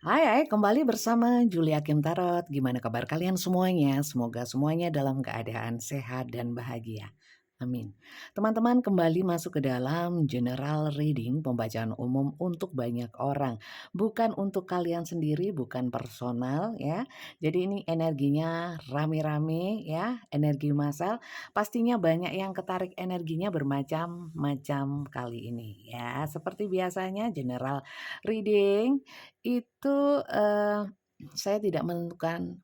Hai, kembali bersama Julia Kim Tarot. Gimana kabar kalian semuanya? Semoga semuanya dalam keadaan sehat dan bahagia. Amin. Teman-teman kembali masuk ke dalam general reading pembacaan umum untuk banyak orang. Bukan untuk kalian sendiri, bukan personal ya. Jadi ini energinya rame-rame ya, energi massal. Pastinya banyak yang ketarik energinya bermacam-macam kali ini ya. Seperti biasanya general reading itu, saya tidak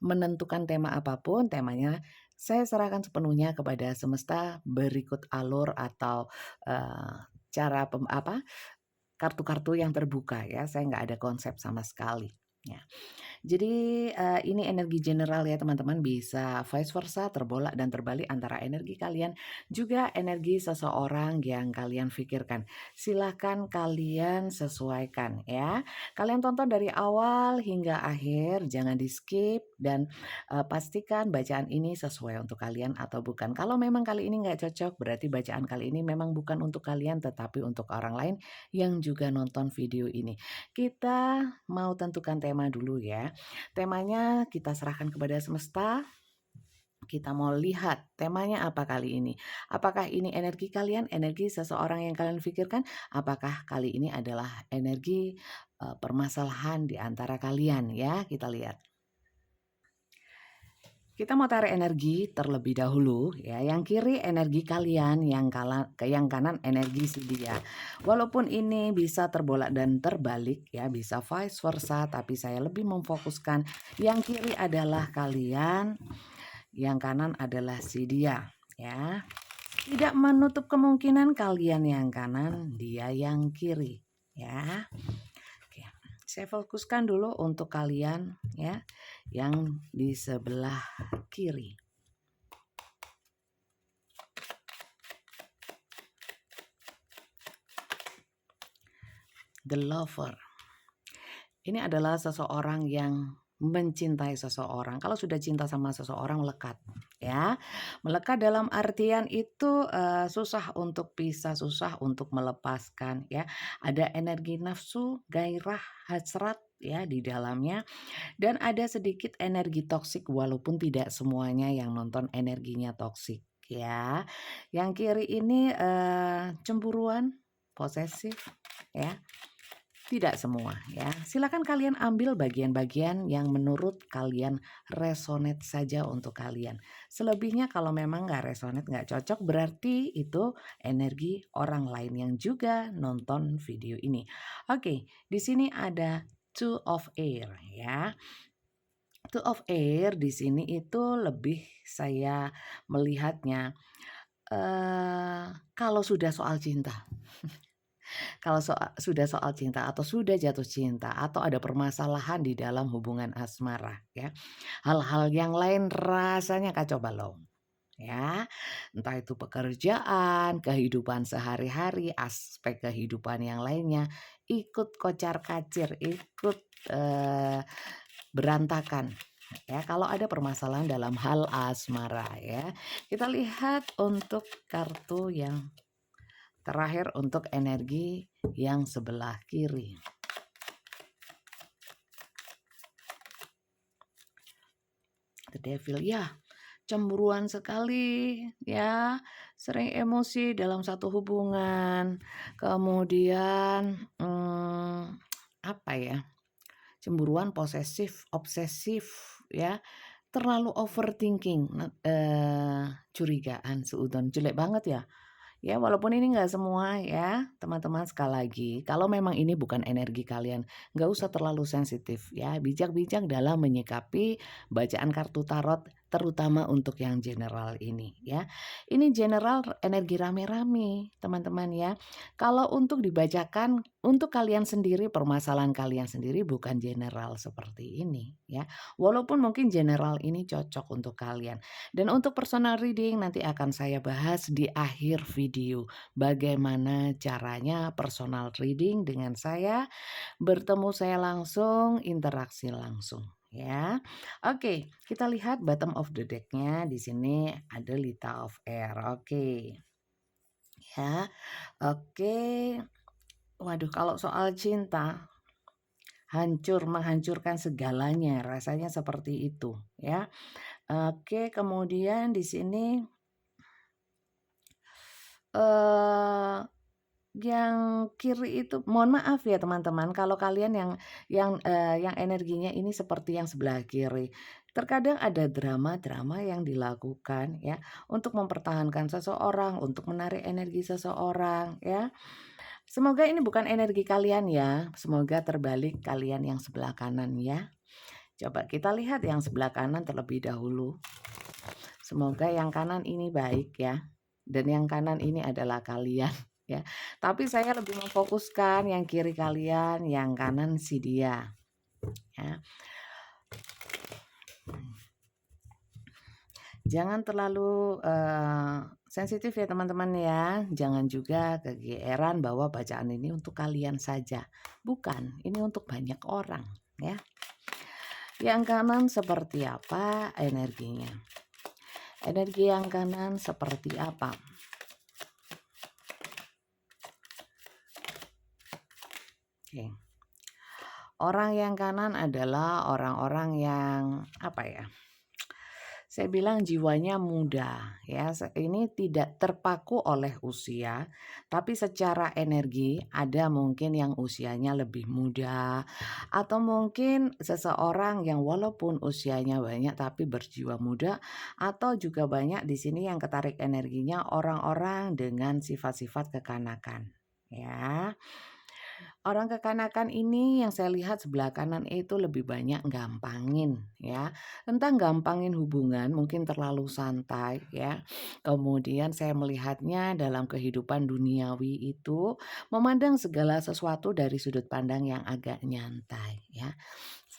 menentukan tema apapun, temanya saya serahkan sepenuhnya kepada semesta berikut alur atau, cara kartu-kartu yang terbuka ya, saya nggak ada konsep sama sekali, ya. Jadi, ini energi general ya teman-teman, bisa vice versa, terbolak dan terbalik antara energi kalian, juga energi seseorang yang kalian pikirkan. Silahkan kalian sesuaikan ya. Kalian tonton dari awal hingga akhir, jangan di-skip dan, pastikan bacaan ini sesuai untuk kalian atau bukan. Kalau memang kali ini nggak cocok, berarti bacaan kali ini memang bukan untuk kalian, tetapi untuk orang lain yang juga nonton video ini. Kita mau tentukan tema dulu ya. Temanya kita serahkan kepada semesta. Kita mau lihat temanya apa kali ini. Apakah ini energi kalian, energi seseorang yang kalian pikirkan? Apakah kali ini adalah energi permasalahan di antara kalian ya? Kita lihat. Kita mau tarik energi terlebih dahulu ya. Yang kiri energi kalian, yang kanan energi si dia. Walaupun ini bisa terbolak dan terbalik ya, bisa vice versa, tapi saya lebih memfokuskan yang kiri adalah kalian, yang kanan adalah si dia ya. Tidak menutup kemungkinan kalian yang kanan, dia yang kiri ya. Oke, saya fokuskan dulu untuk kalian ya yang di sebelah kiri. The Lover. Ini adalah seseorang yang mencintai seseorang. Kalau sudah cinta sama seseorang melekat ya. Melekat dalam artian itu susah untuk pisah, susah untuk melepaskan ya. Ada energi nafsu, gairah, hasrat ya di dalamnya, dan ada sedikit energi toksik walaupun tidak semuanya yang nonton energinya toksik ya. Yang kiri ini cemburuan, posesif ya. Tidak semua ya. Silakan kalian ambil bagian-bagian yang menurut kalian resonate saja untuk kalian. Selebihnya kalau memang nggak resonate, nggak cocok, berarti itu energi orang lain yang juga nonton video ini. Oke, di sini ada Two of Air ya. Two of Air di sini itu lebih saya melihatnya kalau sudah soal cinta. Kalau sudah soal cinta atau sudah jatuh cinta atau ada permasalahan di dalam hubungan asmara ya. Hal-hal yang lain rasanya kacau balau ya. Entah itu pekerjaan, kehidupan sehari-hari, aspek kehidupan yang lainnya ikut kocar-kacir, ikut berantakan ya kalau ada permasalahan dalam hal asmara ya. Kita lihat untuk kartu yang terakhir untuk energi yang sebelah kiri. The Devil ya, cemburuan sekali ya, sering emosi dalam satu hubungan. Kemudian apa ya? Cemburuan, posesif, obsesif ya. Terlalu overthinking, curigaan, seudon, jelek banget ya. Ya walaupun ini nggak semua ya teman-teman, sekali lagi kalau memang ini bukan energi kalian nggak usah terlalu sensitif ya, bijak-bijak dalam menyikapi bacaan kartu tarot terutama untuk yang general ini ya. Ini general energi rame-rame teman-teman ya. Kalau untuk dibacakan untuk kalian sendiri, permasalahan kalian sendiri bukan general seperti ini ya. Walaupun mungkin general ini cocok untuk kalian. Dan untuk personal reading nanti akan saya bahas di akhir video. Bagaimana caranya personal reading dengan saya, bertemu saya langsung, interaksi langsung ya. Oke, kita lihat bottom of the deck-nya. Di sini ada Lita of Air. Oke. Ya. Oke. Waduh, kalau soal cinta menghancurkan segalanya, rasanya seperti itu ya. Oke, kemudian di sini, eee yang kiri itu mohon maaf ya teman-teman kalau kalian yang energinya ini seperti yang sebelah kiri. Terkadang ada drama-drama yang dilakukan ya, untuk mempertahankan seseorang, untuk menarik energi seseorang ya. Semoga ini bukan energi kalian ya, semoga terbalik kalian yang sebelah kanan ya. Coba kita lihat yang sebelah kanan terlebih dahulu. Semoga yang kanan ini baik ya, dan yang kanan ini adalah kalian ya. Tapi saya lebih memfokuskan yang kiri kalian, yang kanan si dia ya. Jangan terlalu, sensitif ya teman-teman ya, jangan juga kegeeran bahwa bacaan ini untuk kalian saja, bukan, ini untuk banyak orang ya. Yang kanan seperti apa energinya? Energi yang kanan seperti apa? Oke. Orang yang kanan adalah orang-orang yang, apa ya, saya bilang jiwanya muda ya, ini tidak terpaku oleh usia, tapi secara energi ada mungkin yang usianya lebih muda, atau mungkin seseorang yang walaupun usianya banyak tapi berjiwa muda, atau juga banyak di sini yang ketarik energinya orang-orang dengan sifat-sifat kekanakan, ya. Orang kekanakan ini yang saya lihat sebelah kanan itu lebih banyak gampangin ya. Entah gampangin hubungan, mungkin terlalu santai ya. Kemudian saya melihatnya dalam kehidupan duniawi itu memandang segala sesuatu dari sudut pandang yang agak nyantai ya.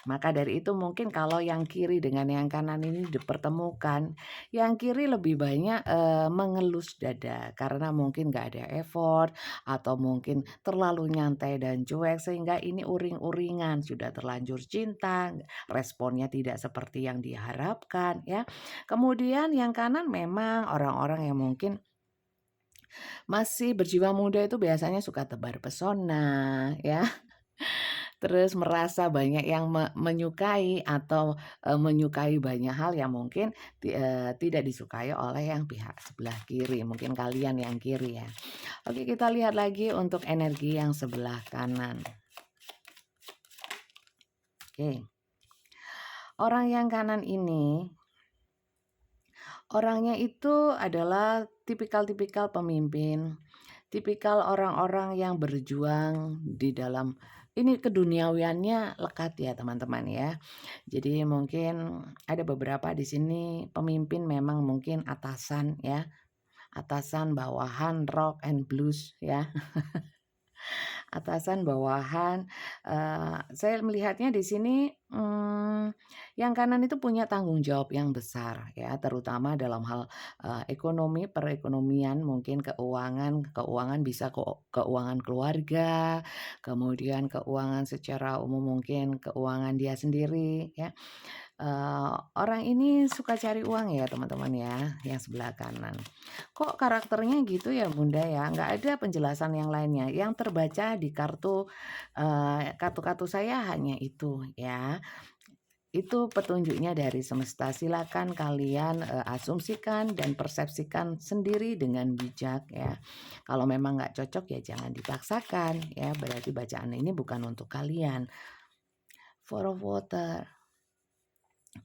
Maka dari itu mungkin kalau yang kiri dengan yang kanan ini dipertemukan, yang kiri lebih banyak, mengelus dada karena mungkin nggak ada effort atau mungkin terlalu nyantai dan cuek sehingga ini uring-uringan, sudah terlanjur cinta, responnya tidak seperti yang diharapkan ya. Kemudian yang kanan memang orang-orang yang mungkin masih berjiwa muda itu biasanya suka tebar pesona ya. Terus merasa banyak yang menyukai atau, menyukai banyak hal yang mungkin tidak disukai oleh yang pihak sebelah kiri, mungkin kalian yang kiri ya. Oke, kita lihat lagi untuk energi yang sebelah kanan. Oke. Orang yang kanan ini, orangnya itu adalah tipikal-tipikal pemimpin, tipikal orang-orang yang berjuang di dalam ini keduniawiannya lekat ya teman-teman ya. Jadi mungkin ada beberapa di sini pemimpin memang mungkin atasan ya, atasan, bawahan, rock and blues ya. Atasan, bawahan, saya melihatnya di sini, yang kanan itu punya tanggung jawab yang besar ya, terutama dalam hal, ekonomi, perekonomian, mungkin keuangan keuangan bisa keuangan keluarga, kemudian keuangan secara umum mungkin keuangan dia sendiri ya. Orang ini suka cari uang ya teman-teman ya, yang sebelah kanan. Kok karakternya gitu ya Bunda ya? Nggak ada penjelasan yang lainnya. Yang terbaca di kartu-kartu saya hanya itu ya. Itu petunjuknya dari semesta. Silakan kalian asumsikan dan persepsikan sendiri dengan bijak ya. Kalau memang nggak cocok ya jangan dipaksakan ya. Berarti bacaan ini bukan untuk kalian. Four of Water.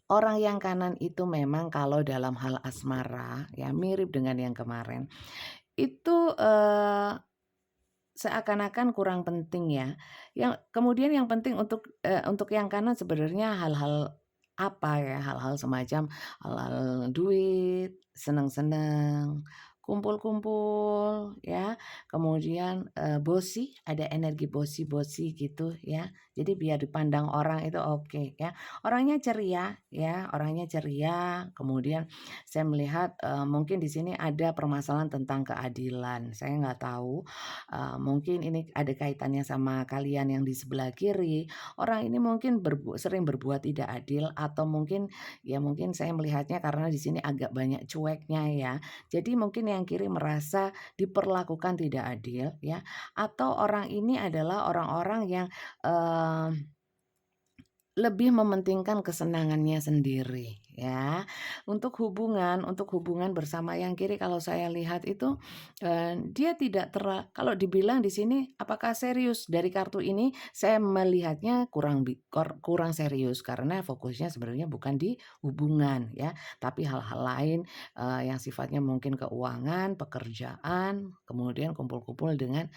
Orang yang kanan itu memang kalau dalam hal asmara ya mirip dengan yang kemarin. Itu, seakan-akan kurang penting ya. Yang kemudian yang penting untuk yang kanan sebenarnya hal-hal apa ya, hal-hal semacam hal-hal duit, seneng-seneng, kumpul-kumpul ya, kemudian, bossy, ada energi bossy-bossy gitu ya. Jadi biar dipandang orang itu oke ya. Orangnya ceria ya, orangnya ceria, kemudian saya melihat, mungkin di sini ada permasalahan tentang keadilan. Saya nggak tahu, mungkin ini ada kaitannya sama kalian yang di sebelah kiri. Orang ini mungkin sering berbuat tidak adil atau mungkin ya mungkin saya melihatnya karena di sini agak banyak cueknya ya. Jadi mungkin yang kiri merasa diperlakukan tidak adil ya, atau orang ini adalah orang-orang yang, lebih mementingkan kesenangannya sendiri ya. Untuk hubungan bersama yang kiri kalau saya lihat itu, dia tidak kalau dibilang di sini apakah serius, dari kartu ini saya melihatnya kurang serius karena fokusnya sebenarnya bukan di hubungan ya, tapi hal-hal lain, yang sifatnya mungkin keuangan, pekerjaan, kemudian kumpul-kumpul dengan,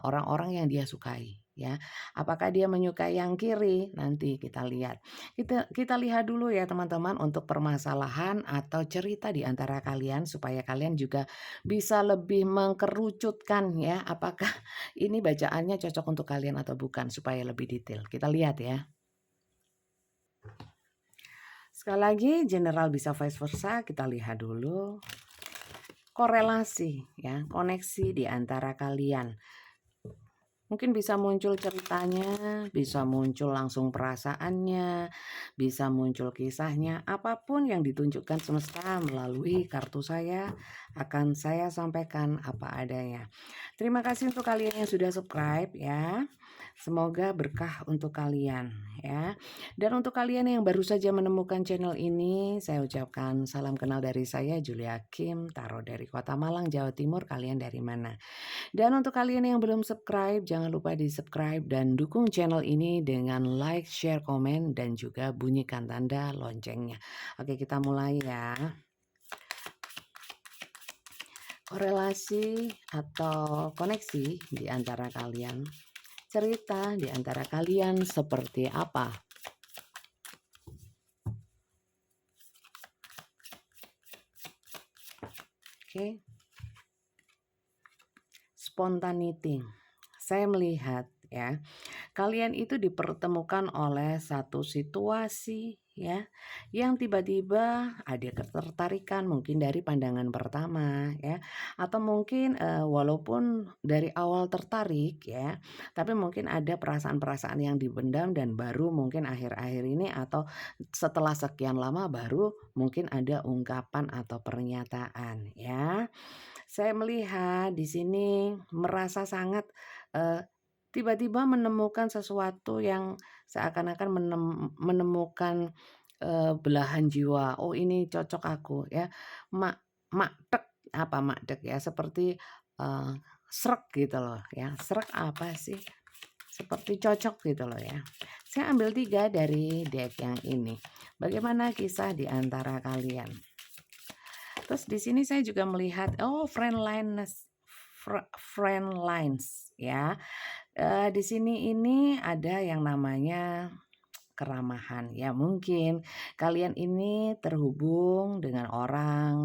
orang-orang yang dia sukai ya. Apakah dia menyukai yang kiri? Nanti kita lihat. Kita lihat dulu ya teman-teman untuk permasalahan atau cerita di antara kalian supaya kalian juga bisa lebih mengkerucutkan ya, apakah ini bacaannya cocok untuk kalian atau bukan supaya lebih detail. Kita lihat ya. Sekali lagi general bisa vice versa, kita lihat dulu korelasi ya, koneksi di antara kalian. Mungkin bisa muncul ceritanya, bisa muncul langsung perasaannya, bisa muncul kisahnya, apapun yang ditunjukkan semesta melalui kartu saya akan saya sampaikan apa adanya. Terima kasih untuk kalian yang sudah subscribe ya. Semoga berkah untuk kalian ya. Dan untuk kalian yang baru saja menemukan channel ini, saya ucapkan salam kenal dari saya Julia Kim, Tarot dari Kota Malang, Jawa Timur. Kalian dari mana? Dan untuk kalian yang belum subscribe, jangan lupa di-subscribe dan dukung channel ini dengan like, share, komen, dan juga bunyikan tanda loncengnya. Oke, kita mulai ya. Korelasi atau koneksi di antara kalian. Cerita di antara kalian seperti apa? Oke. Spontaneity. Saya melihat ya, kalian itu dipertemukan oleh satu situasi ya, yang tiba-tiba ada ketertarikan mungkin dari pandangan pertama ya, atau mungkin walaupun dari awal tertarik ya, tapi mungkin ada perasaan-perasaan yang dibendam dan baru mungkin akhir-akhir ini atau setelah sekian lama baru mungkin ada ungkapan atau pernyataan ya. Saya melihat di sini merasa sangat, eee, tiba-tiba menemukan sesuatu yang seakan-akan menemukan, belahan jiwa, "Oh ini cocok aku," ya. Mak maktek, apa makdek ya, seperti, eee, sreg gitu loh ya, sreg apa sih, seperti cocok gitu loh ya. Saya ambil 3 dari deck yang ini. Bagaimana kisah di antara kalian? Terus di sini saya juga melihat, oh friend lines ya. Di sini ini ada yang namanya keramahan ya, mungkin kalian ini terhubung dengan orang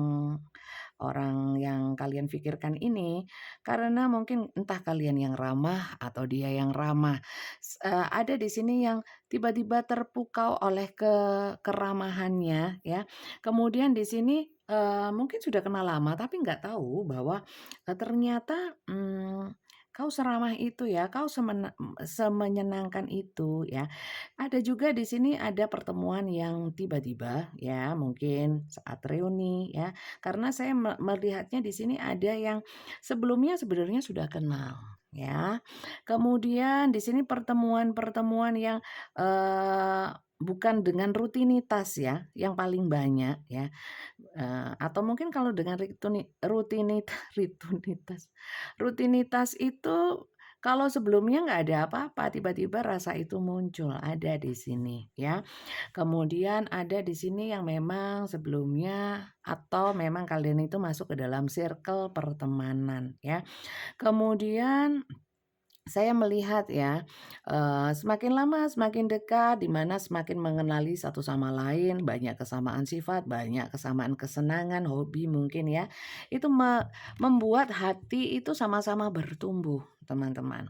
orang yang kalian pikirkan ini karena mungkin entah kalian yang ramah atau dia yang ramah. Ada di sini yang tiba-tiba terpukau oleh keramahannya ya. Kemudian di sini, mungkin sudah kenal lama tapi nggak tahu bahwa, ternyata, kau seramah itu ya, kau semenyenangkan itu ya. Ada juga di sini ada pertemuan yang tiba-tiba ya, mungkin saat reuni ya, karena saya melihatnya di sini ada yang sebelumnya sebenarnya sudah kenal ya. Kemudian di sini pertemuan-pertemuan yang, bukan dengan rutinitas ya, yang paling banyak ya, atau mungkin kalau dengan rutinitas itu kalau sebelumnya nggak ada apa-apa, tiba-tiba rasa itu muncul, ada di sini ya. Kemudian ada di sini yang memang sebelumnya atau memang kalian itu masuk ke dalam circle pertemanan ya. Kemudian saya melihat ya, semakin lama semakin dekat, di mana semakin mengenali satu sama lain, banyak kesamaan sifat, banyak kesamaan kesenangan, hobi mungkin ya. Itu membuat hati itu sama-sama bertumbuh, teman-teman.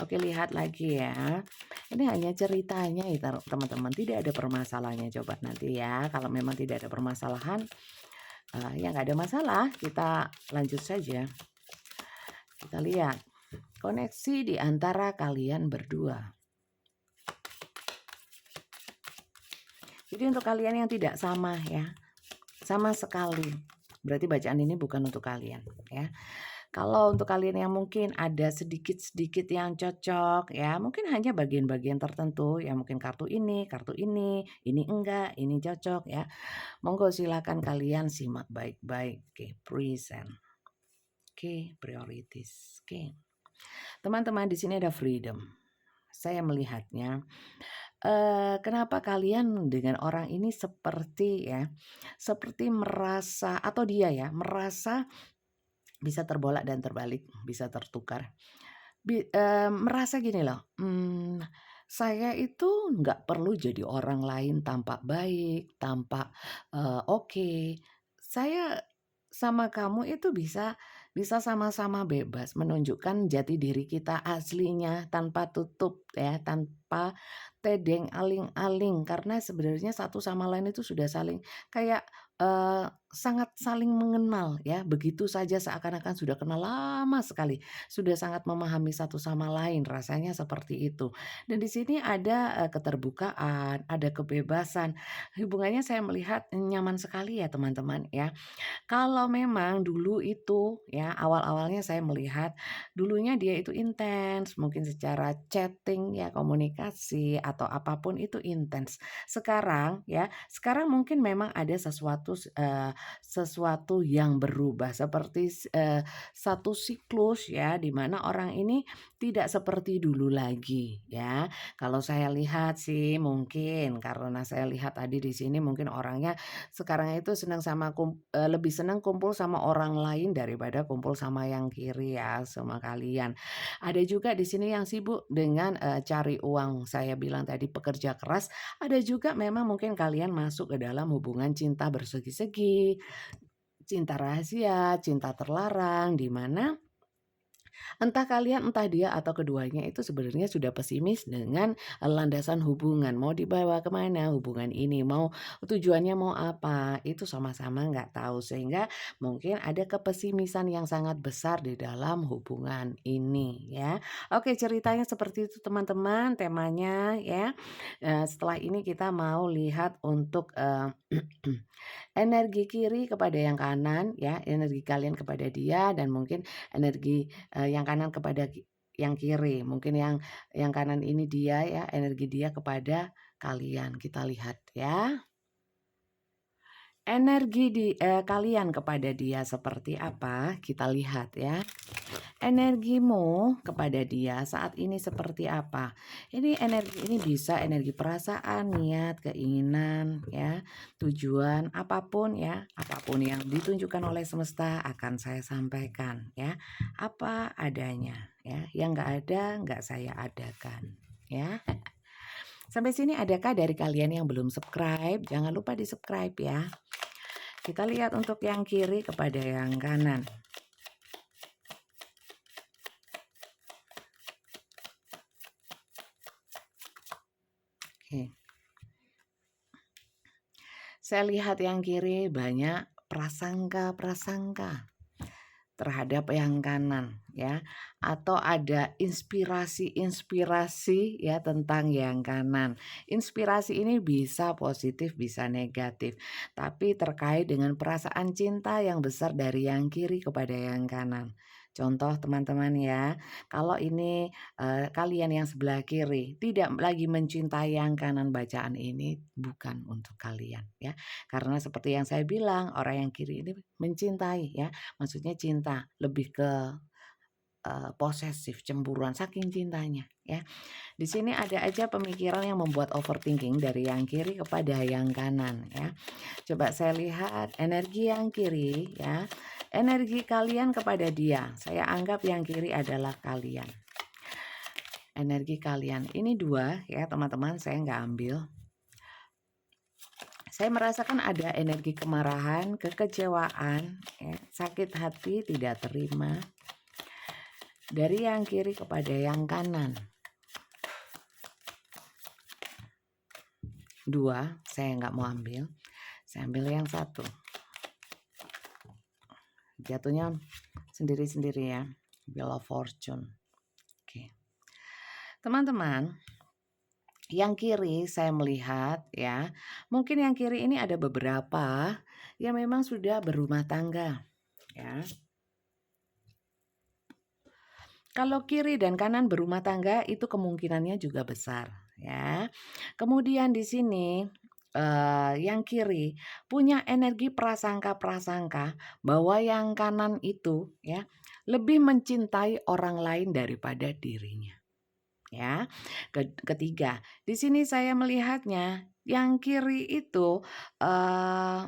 Oke, lihat lagi ya. Ini hanya ceritanya ya, teman-teman, tidak ada permasalahannya. Coba nanti ya, kalau memang tidak ada permasalahan, ya nggak ada masalah, kita lanjut saja. Kita lihat. Koneksi di antara kalian berdua. Jadi untuk kalian yang tidak sama ya, sama sekali. Berarti bacaan ini bukan untuk kalian ya. Kalau untuk kalian yang mungkin ada sedikit-sedikit yang cocok ya, mungkin hanya bagian-bagian tertentu ya, mungkin kartu ini enggak, ini cocok ya. Monggo silakan kalian simak baik-baik. Oke, present. Oke, priorities. Oke. Teman-teman, di sini ada freedom. Saya melihatnya kenapa kalian dengan orang ini seperti ya, seperti merasa atau dia ya, merasa bisa terbolak dan terbalik, bisa tertukar. Merasa gini loh, saya itu nggak perlu jadi orang lain tampak baik, tampak, oke. Saya sama kamu itu bisa bisa sama-sama bebas menunjukkan jati diri kita aslinya tanpa tutup ya, tanpa tedeng aling-aling. Karena sebenarnya satu sama lain itu sudah saling kayak, sangat saling mengenal ya, begitu saja seakan-akan sudah kenal lama sekali. Sudah sangat memahami satu sama lain, rasanya seperti itu. Dan di sini ada, keterbukaan, ada kebebasan. Hubungannya saya melihat nyaman sekali ya teman-teman ya. Kalau memang dulu itu ya, awal-awalnya saya melihat dulunya dia itu intens, mungkin secara chatting ya, komunikasi atau apapun itu intens. Sekarang ya, sekarang mungkin memang ada sesuatu yang berubah seperti satu siklus ya, di mana orang ini tidak seperti dulu lagi ya. Kalau saya lihat sih mungkin karena saya lihat tadi di sini mungkin orangnya sekarang itu lebih senang kumpul sama orang lain daripada kumpul sama yang kiri ya, sama kalian. Ada juga di sini yang sibuk dengan, cari uang, saya bilang tadi pekerja keras, ada juga memang mungkin kalian masuk ke dalam hubungan cinta bersegi-segi, cinta rahasia, cinta terlarang, di mana entah kalian, entah dia atau keduanya itu sebenarnya sudah pesimis dengan landasan hubungan. Mau dibawa kemana hubungan ini, mau tujuannya mau apa, itu sama-sama nggak tahu. Sehingga mungkin ada kepesimisan yang sangat besar di dalam hubungan ini ya. Oke, ceritanya seperti itu teman-teman, temanya ya. Setelah ini kita mau lihat untuk, energi kiri kepada yang kanan ya, energi kalian kepada dia dan mungkin energi, yang kanan kepada yang kiri. Mungkin yang kanan ini dia ya, energi dia kepada kalian. Kita lihat ya. Energi kalian kepada dia seperti apa? Kita lihat ya. Energimu kepada dia saat ini seperti apa? Ini energi ini bisa energi perasaan, niat, keinginan, ya, tujuan, apapun ya, apapun yang ditunjukkan oleh semesta akan saya sampaikan ya, apa adanya ya, yang nggak ada nggak saya adakan ya. Sampai sini adakah dari kalian yang belum subscribe? Jangan lupa di-subscribe ya. Kita lihat untuk yang kiri kepada yang kanan. Oke. Saya lihat yang kiri banyak prasangka-prasangka terhadap yang kanan ya, atau ada inspirasi-inspirasi ya tentang yang kanan. Inspirasi ini bisa positif, bisa negatif, tapi terkait dengan perasaan cinta yang besar dari yang kiri kepada yang kanan. Contoh teman-teman ya, kalau ini kalian yang sebelah kiri tidak lagi mencintai yang kanan, bacaan ini bukan untuk kalian ya. Karena seperti yang saya bilang, orang yang kiri ini mencintai ya, maksudnya cinta, lebih ke posesif, cemburuan, saking cintanya ya. Di sini ada aja pemikiran yang membuat overthinking dari yang kiri kepada yang kanan ya. Coba saya lihat energi yang kiri ya, energi kalian kepada dia. Saya anggap yang kiri adalah kalian. Energi kalian, ini 2 ya teman-teman, saya nggak ambil. Saya merasakan ada energi kemarahan, kekecewaan, ya, sakit hati, tidak terima. Dari yang kiri kepada yang kanan. 2, saya nggak mau ambil. Saya ambil yang 1. Jatuhnya sendiri-sendiri ya. Wheel of Fortune. Oke. Teman-teman, yang kiri saya melihat ya, mungkin yang kiri ini ada beberapa yang memang sudah berumah tangga ya. Kalau kiri dan kanan berumah tangga itu kemungkinannya juga besar ya. Kemudian di sini yang kiri punya energi prasangka-prasangka bahwa yang kanan itu ya lebih mencintai orang lain daripada dirinya. Ya. Ketiga, di sini saya melihatnya yang kiri itu eh,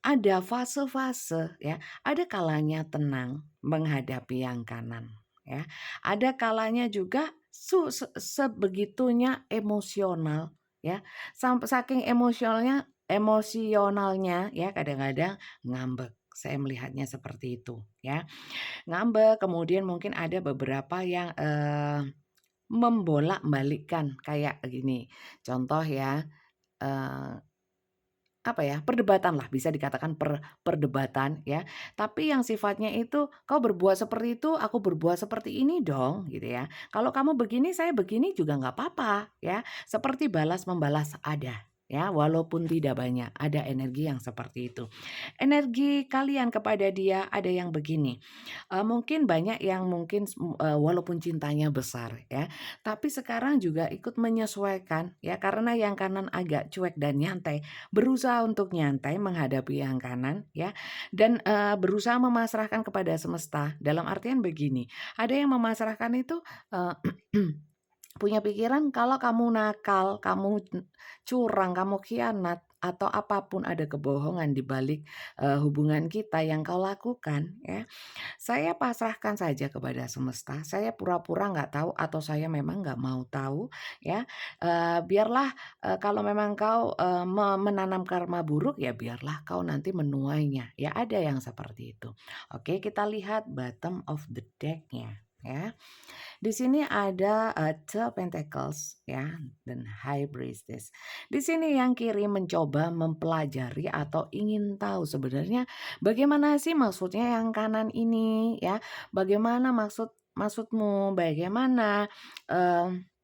ada fase-fase ya, ada kalanya tenang menghadapi yang kanan ya. Ada kalanya juga sebegitunya emosional ya. Sampai saking emosionalnya ya kadang-kadang ngambek. Saya melihatnya seperti itu ya. Ngambek, kemudian mungkin ada beberapa yang membolak-balikkan kayak gini. Contoh ya, eee apa ya, perdebatan lah, bisa dikatakan perdebatan ya. Tapi yang sifatnya itu, "Kau berbuat seperti itu, aku berbuat seperti ini dong," gitu ya. "Kalau kamu begini, saya begini juga nggak apa-apa," ya. Seperti balas membalas ada, ya, walaupun tidak banyak, ada energi yang seperti itu. Energi kalian kepada dia ada yang begini, mungkin banyak yang mungkin walaupun cintanya besar ya, tapi sekarang juga ikut menyesuaikan ya, karena yang kanan agak cuek dan nyantai, berusaha untuk nyantai menghadapi yang kanan ya, dan, berusaha memasrahkan kepada semesta. Dalam artian begini, ada yang memasrahkan itu, eee, punya pikiran kalau kamu nakal, kamu curang, kamu khianat, atau apapun ada kebohongan di balik, hubungan kita yang kau lakukan ya, saya pasrahkan saja kepada semesta, saya pura-pura nggak tahu atau saya memang nggak mau tahu ya, biarlah, kalau memang kau, menanam karma buruk ya biarlah kau nanti menuainya, ya ada yang seperti itu. Oke, kita lihat bottom of the deck-nya ya. Di sini ada, Two Pentacles ya dan High Priestess. Di sini yang kiri mencoba mempelajari atau ingin tahu sebenarnya bagaimana sih maksudnya yang kanan ini ya, bagaimana maksudmu, bagaimana, mmm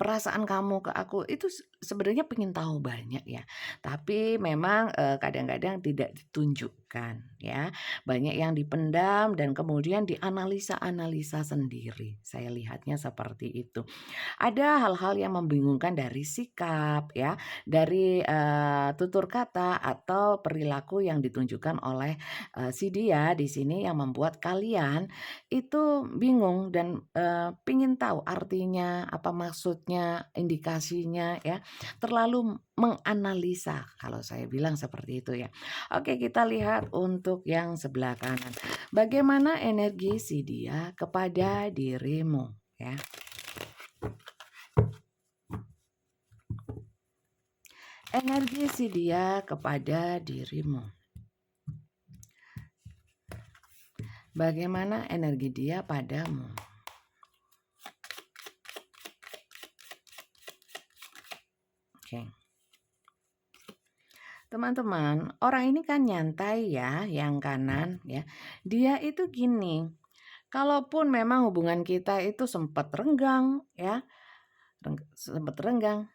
perasaan kamu ke aku itu sebenarnya pengen tahu banyak ya, tapi memang, kadang-kadang tidak ditunjukkan ya. Banyak yang dipendam dan kemudian dianalisa-analisa sendiri, saya lihatnya seperti itu. Ada hal-hal yang membingungkan dari sikap ya, dari, tutur kata atau perilaku yang ditunjukkan oleh, si dia di sini yang membuat kalian itu bingung dan, pingin tahu artinya, apa maksudnya, indikasinya ya, terlalu menganalisa kalau saya bilang seperti itu ya. Oke, kita lihat untuk yang sebelah kanan. Bagaimana energi si dia kepada dirimu ya. Energi si dia kepada dirimu. Bagaimana energi dia padamu? Oke. Teman-teman, orang ini kan nyantai ya, yang kanan ya. Dia itu gini, kalaupun memang hubungan kita itu sempat renggang ya, sempat renggang,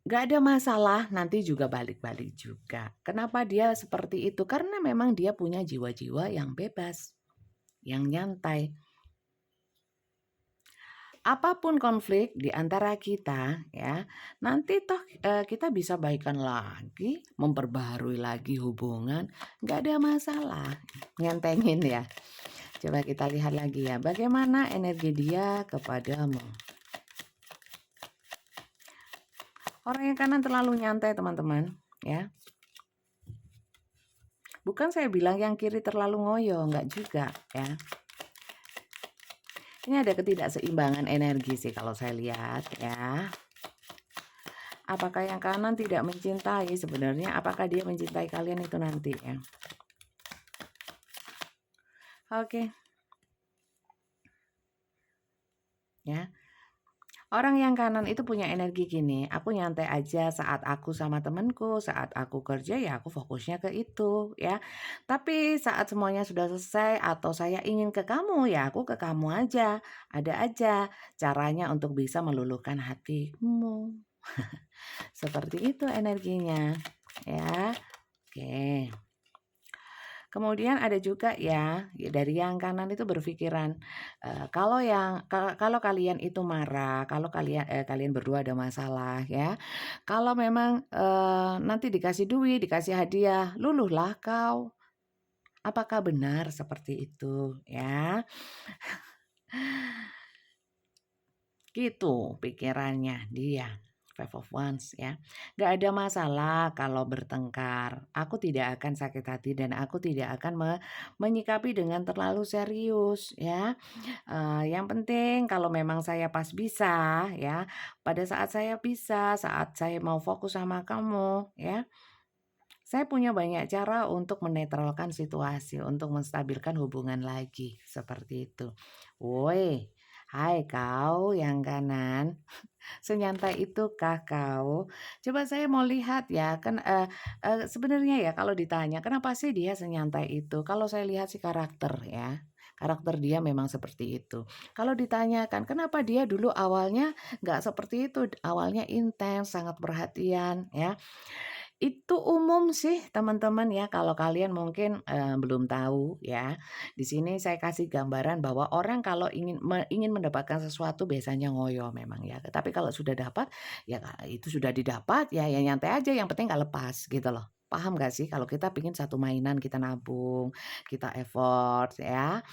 nggak ada masalah, nanti juga balik-balik juga. Kenapa dia seperti itu? Karena memang dia punya jiwa-jiwa yang bebas, yang nyantai. Apapun konflik di antara kita ya, nanti toh, kita bisa baikan lagi, memperbaharui lagi hubungan, nggak ada masalah, ngentengin ya. Coba kita lihat lagi ya, bagaimana energi dia kepadamu. Orang yang kanan terlalu nyantai teman-teman ya. Bukan saya bilang yang kiri terlalu ngoyo, nggak juga ya. Ini ada ketidakseimbangan energi sih kalau saya lihat ya. Apakah yang kanan tidak mencintai sebenarnya? Apakah dia mencintai kalian itu nanti ya? Oke. Ya. Orang yang kanan itu punya energi gini, aku nyantai aja saat aku sama temenku, saat aku kerja ya aku fokusnya ke itu ya. Tapi saat semuanya sudah selesai atau saya ingin ke kamu ya aku ke kamu aja. Ada aja caranya untuk bisa meluluhkan hatimu. Seperti itu energinya ya. Oke. Kemudian ada juga ya, dari yang kanan itu berpikiran, kalau kalian itu marah, kalau kalian berdua ada masalah ya, kalau memang, nanti dikasih duit, dikasih hadiah, luluhlah kau. Apakah benar seperti itu ya? Gitu pikirannya dia, Five of Wands ya. Gak ada masalah kalau bertengkar, aku tidak akan sakit hati dan aku tidak akan menyikapi dengan terlalu serius ya. Yang penting kalau memang saya pas bisa ya, pada saat saya bisa, saat saya mau fokus sama kamu ya, saya punya banyak cara untuk menetralkan situasi, untuk menstabilkan hubungan lagi, seperti itu. Woi, hai kau yang kanan, senyantai itukah kau? Coba saya mau lihat ya, kan, sebenarnya ya kalau ditanya, kenapa sih dia senyantai itu? Kalau saya lihat sih karakter ya, karakter dia memang seperti itu. Kalau ditanyakan, kenapa dia dulu awalnya nggak seperti itu, awalnya intens, sangat perhatian ya. Itu umum sih teman-teman ya, kalau kalian mungkin, belum tahu ya. Di sini saya kasih gambaran bahwa orang kalau ingin mendapatkan sesuatu biasanya ngoyo memang ya. Tapi kalau sudah dapat, ya itu sudah didapat, ya nyantai aja yang penting nggak lepas gitu loh. Paham nggak sih? Kalau kita pingin satu mainan kita nabung, kita effort ya.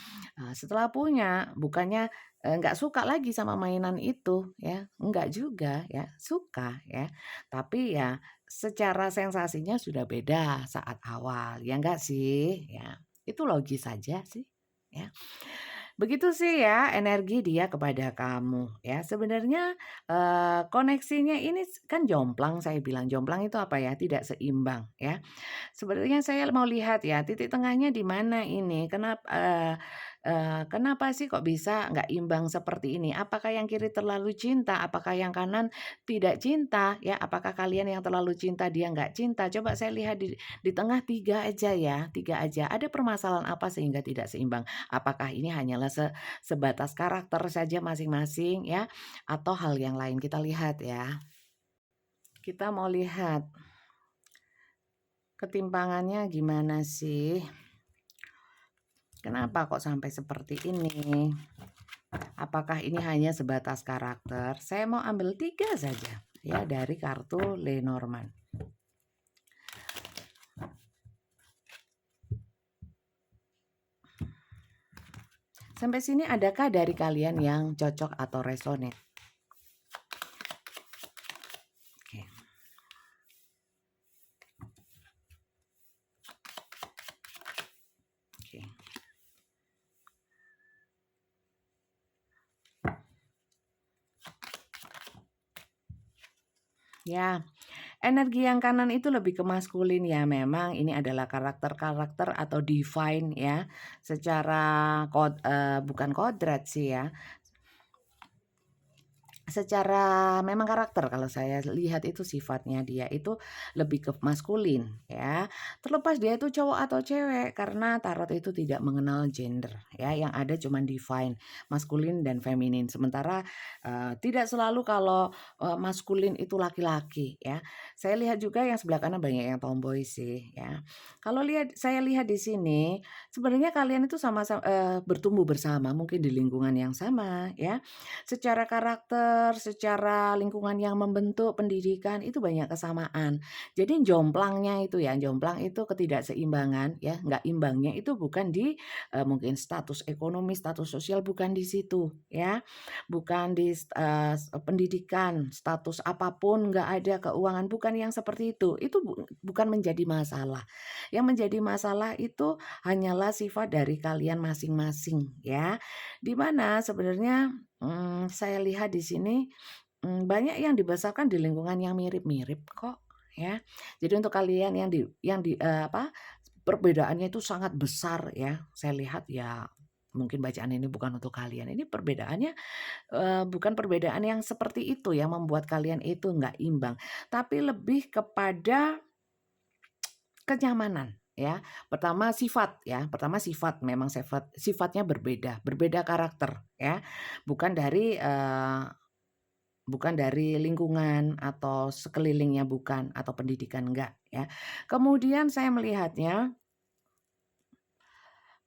Setelah punya bukannya, nggak suka lagi sama mainan itu ya, enggak juga ya, suka ya. Tapi ya secara sensasinya sudah beda saat awal, ya enggak sih? Ya, itu logis saja sih, ya. Begitu sih ya energi dia kepada kamu ya. Sebenarnya, koneksinya ini kan jomplang saya bilang, jomplang itu apa ya, tidak seimbang ya. Sebenarnya saya mau lihat ya, titik tengahnya di mana ini? Kenapa sih kok bisa nggak imbang seperti ini? Apakah yang kiri terlalu cinta? Apakah yang kanan tidak cinta? Ya, apakah kalian yang terlalu cinta, dia nggak cinta? Coba saya lihat di tengah 3 aja ya, 3 aja. Ada permasalahan apa sehingga tidak seimbang? Apakah ini hanyalah sebatas karakter saja masing-masing ya, atau hal yang lain? Kita lihat ya. Kita mau lihat ketimpangannya gimana sih? Kenapa kok sampai seperti ini? Apakah ini hanya sebatas karakter? Saya mau ambil 3 saja ya dari kartu Lenormand. Sampai sini adakah dari kalian yang cocok atau resonate? Oke. Oke. Ya, energi yang kanan itu lebih ke maskulin ya. Memang ini adalah karakter-karakter atau divine ya. Secara bukan kodrat sih ya. Secara memang karakter kalau saya lihat itu sifatnya dia itu lebih ke maskulin ya. Terlepas dia itu cowok atau cewek karena tarot itu tidak mengenal gender ya, yang ada cuman divine, maskulin dan feminin. Sementara tidak selalu kalau maskulin itu laki-laki ya. Saya lihat juga yang sebelah kanan banyak yang tomboy sih ya. Kalau saya lihat di sini sebenarnya kalian itu sama-sama bertumbuh bersama mungkin di lingkungan yang sama ya. Secara karakter, secara lingkungan yang membentuk, pendidikan itu banyak kesamaan. Jadi jomplangnya itu ya, jomplang itu ketidakseimbangan ya, nggak imbangnya itu bukan di mungkin status ekonomi, status sosial bukan di situ ya. Bukan di pendidikan, status apapun nggak ada keuangan, bukan yang seperti itu. Itu bukan menjadi masalah. Yang menjadi masalah itu hanyalah sifat dari kalian masing-masing ya. Di mana sebenarnya saya lihat di sini, banyak yang dibesarkan di lingkungan yang mirip-mirip kok, ya. Jadi untuk kalian perbedaannya itu sangat besar ya, saya lihat ya mungkin bacaan ini bukan untuk kalian. Ini perbedaannya, bukan perbedaan yang seperti itu yang membuat kalian itu nggak imbang, tapi lebih kepada kenyamanan ya. Pertama sifat memang sifatnya berbeda, berbeda karakter ya. Bukan dari, bukan dari lingkungan atau sekelilingnya bukan, atau pendidikan enggak ya. Kemudian saya melihatnya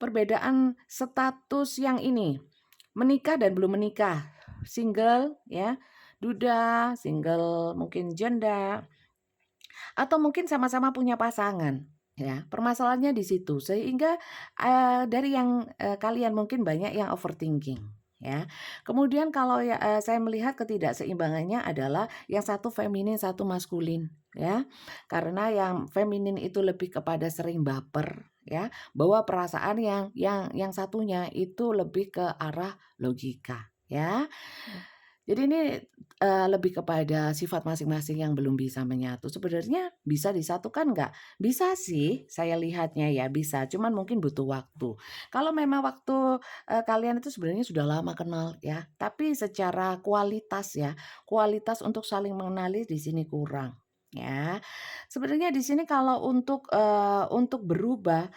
perbedaan status yang ini, menikah dan belum menikah, single ya, duda, single mungkin janda, atau mungkin sama-sama punya pasangan, ya. Permasalahannya di situ, sehingga, dari yang, kalian mungkin banyak yang overthinking, ya. Kemudian kalau ya, saya melihat ketidakseimbangannya adalah yang satu feminin, satu maskulin, ya. Karena yang feminin itu lebih kepada sering baper, ya, bawa perasaan yang satunya itu lebih ke arah logika, ya. Jadi ini, lebih kepada sifat masing-masing yang belum bisa menyatu. Sebenarnya bisa disatukan nggak? Bisa sih, saya lihatnya ya bisa, cuman mungkin butuh waktu. Kalau memang waktu, kalian itu sebenarnya sudah lama kenal ya, tapi secara kualitas ya, kualitas untuk saling mengenali di sini kurang, ya. Sebenarnya di sini kalau untuk berubah,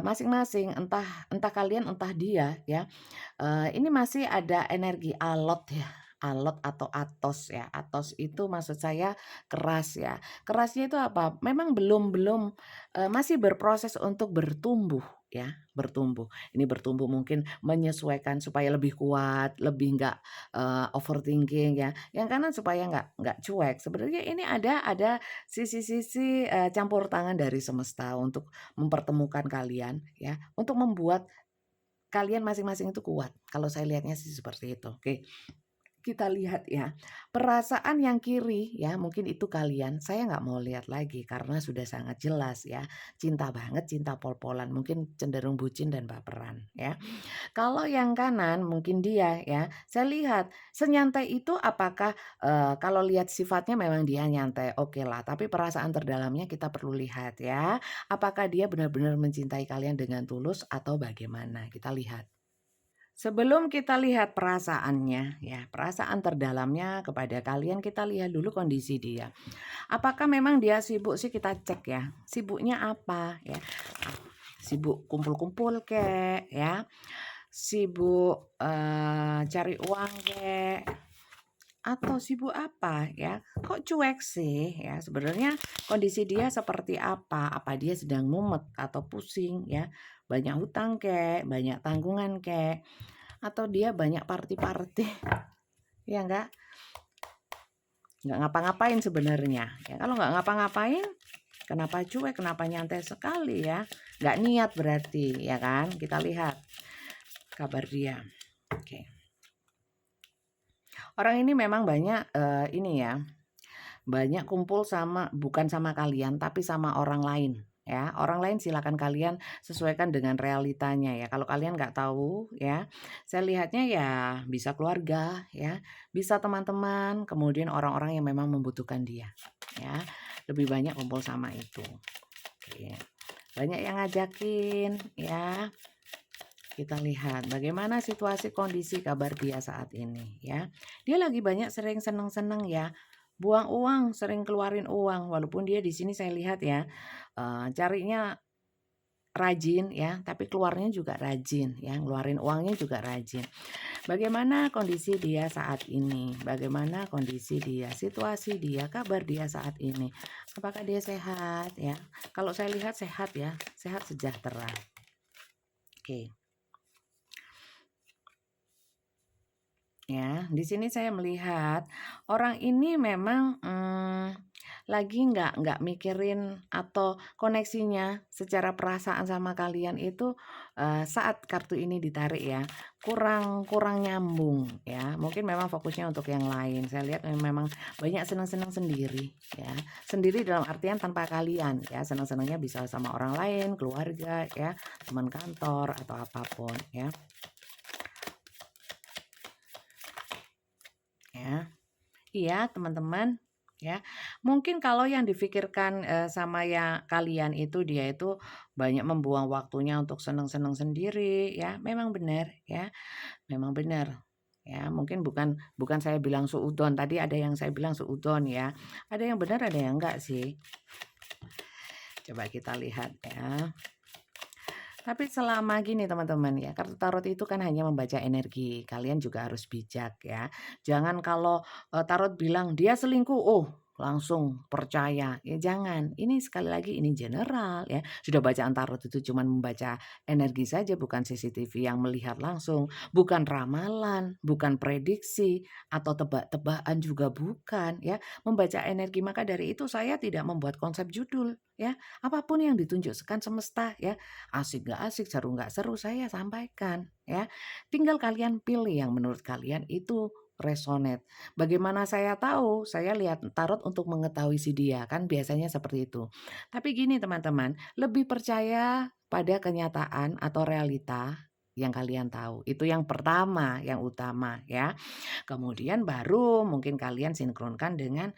masing-masing entah entah kalian entah dia ya, ini masih ada energi alot ya, alot atau atos ya. Atos itu maksud saya keras ya. Kerasnya itu apa? Memang belum belum, masih berproses untuk bertumbuh ya, bertumbuh. Ini bertumbuh mungkin menyesuaikan supaya lebih kuat, lebih nggak, overthinking ya. Yang kanan supaya nggak cuek. Sebenarnya ini ada sisi-sisi, campur tangan dari semesta untuk mempertemukan kalian ya, untuk membuat kalian masing-masing itu kuat, kalau saya lihatnya sih seperti itu. Oke, kita lihat ya, perasaan yang kiri ya, mungkin itu kalian, saya nggak mau lihat lagi karena sudah sangat jelas ya, cinta banget, cinta pol-polan, mungkin cenderung bucin dan baperan ya. Kalau yang kanan mungkin dia ya, saya lihat senyantai itu apakah, kalau lihat sifatnya memang dia nyantai, oke lah, tapi perasaan terdalamnya kita perlu lihat ya. Apakah dia benar-benar mencintai kalian dengan tulus atau bagaimana? Kita lihat. Sebelum kita lihat perasaannya ya, perasaan terdalamnya kepada kalian, kita lihat dulu kondisi dia. Apakah memang dia sibuk sih kita cek ya, sibuknya apa ya, sibuk kumpul-kumpul kek ya, sibuk, cari uang kek, atau sibuk apa ya, kok cuek sih ya, sebenarnya kondisi dia seperti apa, apa dia sedang mumet atau pusing ya, banyak hutang kek, banyak tanggungan kek, atau dia banyak party-party, ya enggak? Nggak ngapa-ngapain sebenarnya, ya kalau nggak ngapa-ngapain, kenapa cuek, kenapa nyantai sekali ya, nggak niat berarti, ya kan? Kita lihat kabar dia. Oke. Orang ini memang banyak, ini ya, banyak kumpul bukan sama kalian, tapi sama orang lain, ya. Orang lain silakan kalian sesuaikan dengan realitanya ya. Kalau kalian nggak tahu ya, saya lihatnya ya bisa keluarga ya, bisa teman-teman, kemudian orang-orang yang memang membutuhkan dia, ya. Lebih banyak kumpul sama itu. Oke. Banyak yang ngajakin ya. Kita lihat bagaimana situasi kondisi kabar dia saat ini ya. Dia lagi banyak sering seneng-seneng ya. Buang uang, sering keluarin uang walaupun dia di sini saya lihat ya, carinya rajin ya, tapi keluarnya juga rajin ya, ngeluarin uangnya juga rajin. Bagaimana kondisi dia saat ini? Bagaimana kondisi dia, situasi dia, kabar dia saat ini? Apakah dia sehat ya? Kalau saya lihat sehat ya, sehat sejahtera. Oke. Ya, di sini saya melihat orang ini memang, lagi nggak mikirin atau koneksinya secara perasaan sama kalian itu, saat kartu ini ditarik ya, kurang kurang nyambung ya. Mungkin memang fokusnya untuk yang lain. Saya lihat memang banyak senang-senang sendiri ya. Sendiri dalam artian tanpa kalian ya, senang-senangnya bisa sama orang lain, keluarga ya, teman kantor atau apapun ya. Ya. Iya, teman-teman, ya. Mungkin kalau yang difikirkan, sama ya kalian itu dia itu banyak membuang waktunya untuk seneng-seneng sendiri, ya, memang benar, ya, memang benar. Ya, mungkin bukan bukan saya bilang suudzon, tadi ada yang saya bilang suudzon ya, ada yang benar, ada yang enggak sih. Coba kita lihat ya. Tapi selama gini teman-teman ya, kartu tarot itu kan hanya membaca energi, kalian juga harus bijak ya. Jangan kalau, tarot bilang dia selingkuh, oh langsung percaya, ya jangan. Ini sekali lagi ini general ya. Sudah bacaan tarot itu cuman membaca energi saja, bukan CCTV yang melihat langsung, bukan ramalan, bukan prediksi atau tebak-tebakan juga bukan ya. Membaca energi, maka dari itu saya tidak membuat konsep judul ya. Apapun yang ditunjukkan semesta ya, asik gak asik, seru gak seru, saya sampaikan ya. Tinggal kalian pilih yang menurut kalian itu resonate. Bagaimana saya tahu? Saya lihat tarot untuk mengetahui si dia, kan biasanya seperti itu. Tapi gini teman-teman, lebih percaya pada kenyataan atau realita yang kalian tahu. Itu yang pertama, yang utama ya. Kemudian baru mungkin kalian sinkronkan dengan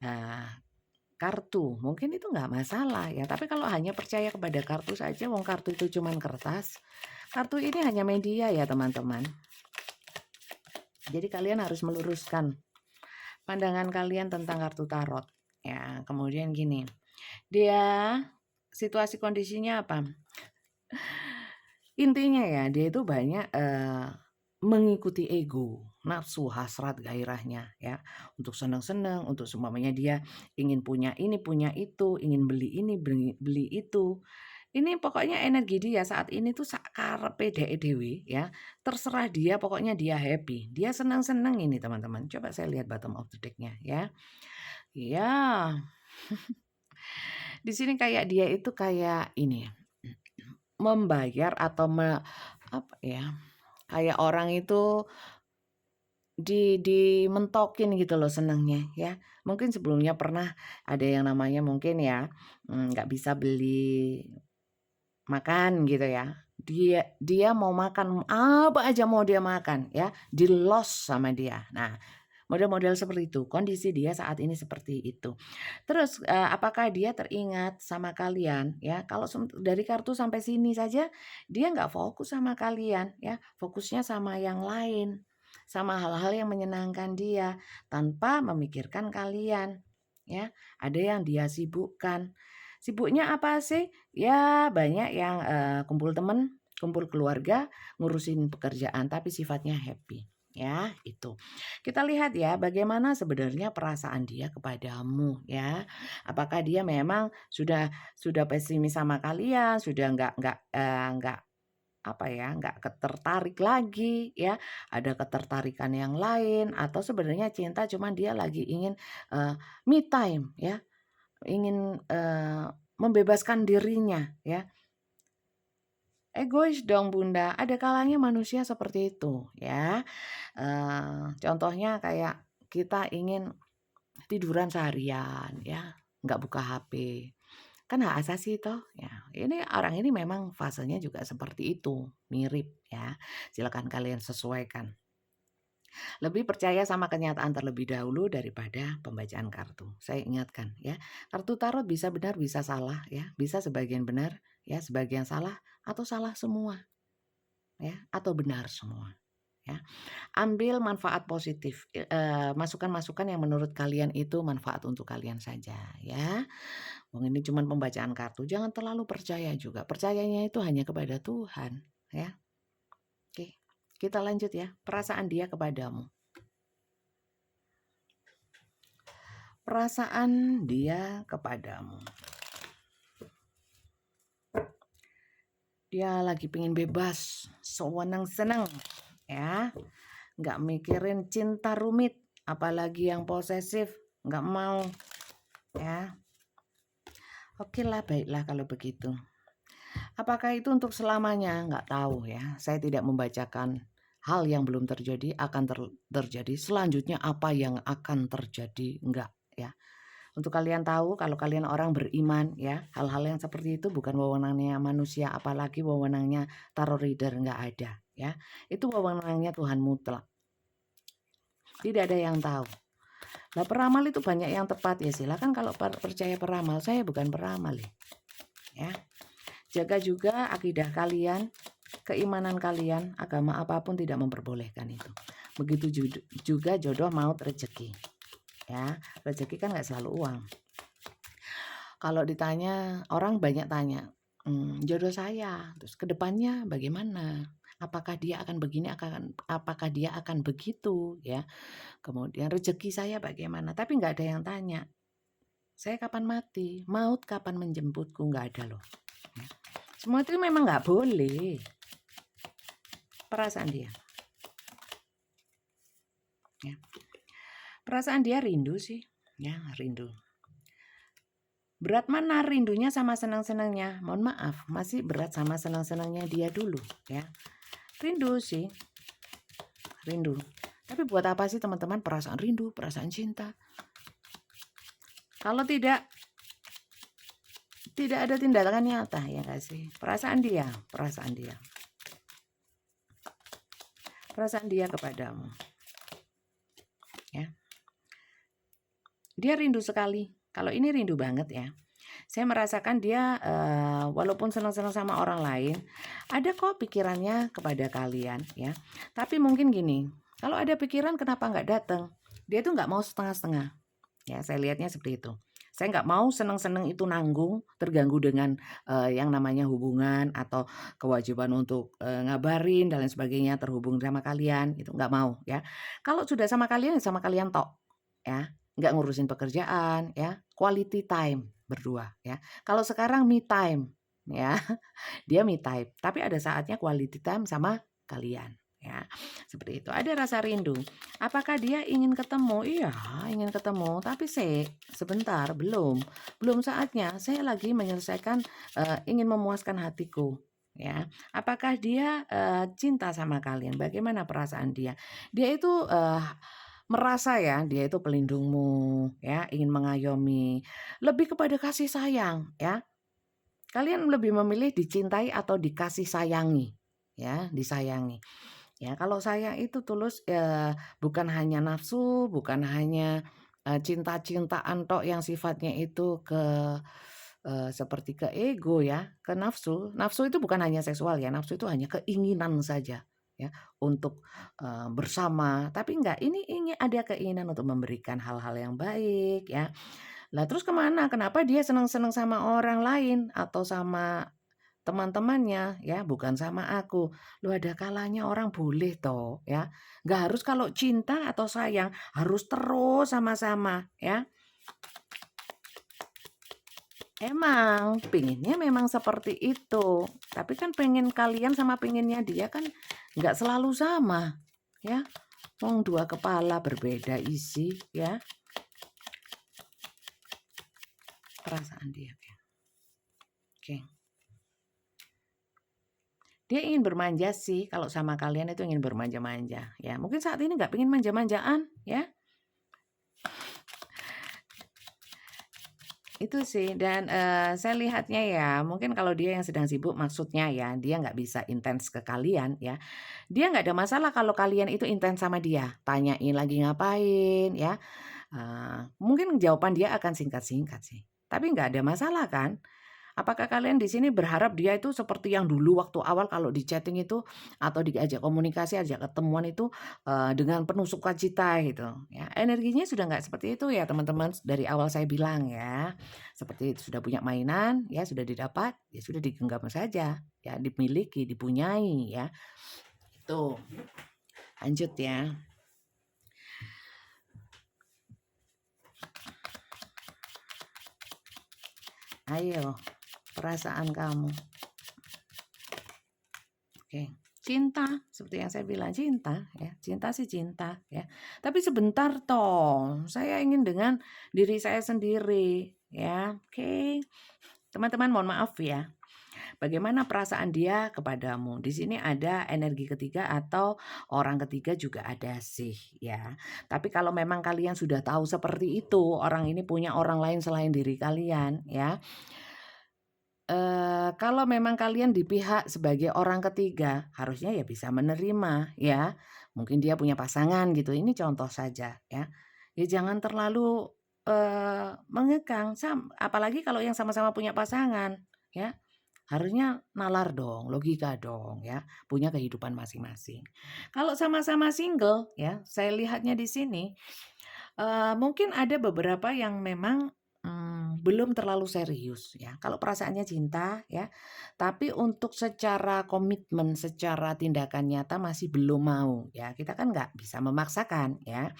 eh, kartu. Mungkin itu nggak masalah ya. Tapi kalau hanya percaya kepada kartu saja, wong kartu itu cuman kertas. Kartu ini hanya media ya teman-teman. Jadi kalian harus meluruskan pandangan kalian tentang kartu tarot. Ya, kemudian gini. Dia situasi kondisinya apa? Intinya ya, dia itu banyak mengikuti ego, nafsu, hasrat, gairahnya ya. Untuk senang-senang, untuk semuanya dia ingin punya ini, punya itu, ingin beli ini, beli itu. Ini pokoknya energi dia saat ini tuh sakarepe dhek dhewe ya. Terserah dia, pokoknya dia happy. Dia senang-senang ini teman-teman. Coba saya lihat bottom of the deck-nya ya. Iya. Di sini kayak dia itu kayak ini membayar atau apa ya? Kayak orang itu dimentokin gitu loh senangnya ya. Mungkin sebelumnya pernah ada yang namanya mungkin ya nggak bisa beli makan gitu ya. Dia mau makan apa aja mau dia makan ya, di-lost sama dia. Nah, model-model seperti itu, kondisi dia saat ini seperti itu. Terus, apakah dia teringat sama kalian ya, kalau dari kartu sampai sini saja dia nggak fokus sama kalian ya, fokusnya sama yang lain, sama hal-hal yang menyenangkan dia, tanpa memikirkan kalian ya. Ada yang dia sibukkan. Sibuknya apa sih? Ya banyak yang, kumpul temen, kumpul keluarga, ngurusin pekerjaan, tapi sifatnya happy, ya itu. Kita lihat ya bagaimana sebenarnya perasaan dia kepadamu ya. Apakah dia memang sudah pesimis sama kalian, sudah nggak apa ya, nggak tertarik lagi ya, ada ketertarikan yang lain atau sebenarnya cinta cuman dia lagi ingin, me time ya. Ingin, membebaskan dirinya ya. Egois dong Bunda, ada kalanya manusia seperti itu ya. Contohnya kayak kita ingin tiduran seharian ya, nggak buka HP. Kan hak asasi toh ya. Ini orang ini memang fasenya juga seperti itu, mirip ya. Silakan kalian sesuaikan. Lebih percaya sama kenyataan terlebih dahulu daripada pembacaan kartu. Saya ingatkan ya, kartu tarot bisa benar bisa salah ya, bisa sebagian benar ya, sebagian salah atau salah semua ya, atau benar semua ya. Ambil manfaat positif, masukan-masukan yang menurut kalian itu manfaat untuk kalian saja ya. Wong ini cuma pembacaan kartu, jangan terlalu percaya juga. Percayanya itu hanya kepada Tuhan ya. Oke, kita lanjut ya. Perasaan dia kepadamu. Perasaan dia kepadamu. Dia lagi pengen bebas, senang-senang ya. Nggak mikirin cinta rumit, apalagi yang posesif, nggak mau ya. Oke lah, baiklah kalau begitu. Apakah itu untuk selamanya? Nggak tahu ya. Saya tidak membacakan hal yang belum terjadi akan terjadi. Selanjutnya apa yang akan terjadi? Enggak ya. Untuk kalian tahu kalau kalian orang beriman ya, hal-hal yang seperti itu bukan wewenangnya manusia, apalagi wewenangnya tarot reader, nggak ada ya. Itu wewenangnya Tuhan mutlak. Tidak ada yang tahu. Nah, peramal itu banyak yang tepat ya, silakan kalau percaya peramal. Saya bukan peramal ya. Jaga juga akidah kalian, keimanan kalian, agama apapun tidak memperbolehkan itu. Begitu juga jodoh, maut, rezeki. Ya, rezeki kan nggak selalu uang. Kalau ditanya, orang banyak tanya, jodoh saya, terus ke depannya bagaimana? Apakah dia akan begini, apakah dia akan begitu ya? Kemudian rezeki saya bagaimana? Tapi nggak ada yang tanya. Saya kapan mati, maut kapan menjemputku, nggak ada loh. Ya. Semua itu memang nggak boleh. Perasaan dia. Ya. Perasaan dia rindu sih, ya rindu. Berat mana rindunya sama senang-senangnya? Mohon maaf, masih berat sama senang-senangnya dia dulu, ya. Rindu sih, rindu. Tapi buat apa sih teman-teman perasaan rindu, perasaan cinta? Kalau tidak ada tindakan nyata, ya nggak sih? Perasaan dia kepadamu, ya. Dia rindu sekali. Kalau ini rindu banget ya. Saya merasakan dia walaupun senang-senang sama orang lain, ada kok pikirannya kepada kalian ya. Tapi mungkin gini, kalau ada pikiran kenapa nggak datang? Dia tuh nggak mau setengah-setengah. Ya, saya lihatnya seperti itu. Saya nggak mau seneng-seneng itu nanggung, terganggu dengan yang namanya hubungan atau kewajiban untuk ngabarin dan lain sebagainya terhubung sama kalian, itu nggak mau ya. Kalau sudah sama kalian tok ya, nggak ngurusin pekerjaan ya, quality time berdua ya. Kalau sekarang me time ya, dia me time, tapi ada saatnya quality time sama kalian. Ya, seperti itu. Ada rasa rindu. Apakah dia ingin ketemu? Iya, ingin ketemu, tapi sebentar, belum saatnya. Saya lagi menyelesaikan, ingin memuaskan hatiku, ya. Apakah dia cinta sama kalian? Bagaimana perasaan dia? Dia itu merasa ya, dia itu pelindungmu, ya, ingin mengayomi, lebih kepada kasih sayang, ya. Kalian lebih memilih dicintai atau dikasih sayangi, ya, disayangi. Ya, kalau sayang itu tulus, bukan hanya nafsu, bukan hanya, cinta-cintaan tok yang sifatnya itu seperti ke ego ya, ke nafsu. Nafsu itu bukan hanya seksual ya, nafsu itu hanya keinginan saja ya, untuk, bersama. Tapi enggak, ini ada keinginan untuk memberikan hal-hal yang baik ya. Lah terus kemana? Kenapa dia senang-senang sama orang lain atau sama teman-temannya ya, bukan sama aku. Loh ada kalanya orang boleh toh ya. Nggak harus kalau cinta atau sayang harus terus sama-sama ya. Emang pinginnya memang seperti itu. Tapi kan pengen kalian sama pengennya dia kan nggak selalu sama ya. Wong dua kepala berbeda isi ya. Perasaan dia ya. Oke. Dia ingin bermanja sih, kalau sama kalian itu ingin bermanja-manja ya. Mungkin saat ini nggak pengen manja-manjaan ya. Itu sih dan, saya lihatnya ya mungkin kalau dia yang sedang sibuk maksudnya ya, dia nggak bisa intens ke kalian ya. Dia nggak ada masalah kalau kalian itu intens sama dia, tanyain lagi ngapain ya, mungkin jawaban dia akan singkat-singkat sih, tapi nggak ada masalah kan? Apakah kalian di sini berharap dia itu seperti yang dulu waktu awal kalau di chatting itu atau diajak komunikasi, ajak ketemuan itu, dengan penuh sukacita gitu ya. Energinya sudah nggak seperti itu ya teman-teman, dari awal saya bilang ya. Seperti itu, sudah punya mainan ya, sudah didapat, ya sudah digenggam saja ya, dimiliki, dipunyai ya. Itu. Lanjut ya. Ayo, perasaan kamu. Oke. Cinta, seperti yang saya bilang cinta ya, cinta sih cinta ya. Tapi sebentar toh, saya ingin dengan diri saya sendiri ya. Oke. Teman-teman mohon maaf ya. Bagaimana perasaan dia kepadamu? Di sini ada energi ketiga atau orang ketiga juga ada sih ya. Tapi kalau memang kalian sudah tahu seperti itu, orang ini punya orang lain selain diri kalian ya. Kalau memang kalian di pihak sebagai orang ketiga, harusnya ya bisa menerima ya. Mungkin dia punya pasangan gitu, ini contoh saja ya. Ya jangan terlalu, mengekang, apalagi kalau yang sama-sama punya pasangan ya. Harusnya nalar dong, logika dong ya, punya kehidupan masing-masing. Kalau sama-sama single ya, saya lihatnya di sini, mungkin ada beberapa yang memang, belum terlalu serius ya. Kalau perasaannya cinta ya, tapi untuk secara komitmen, secara tindakan nyata masih belum mau ya. Kita kan nggak bisa memaksakan ya.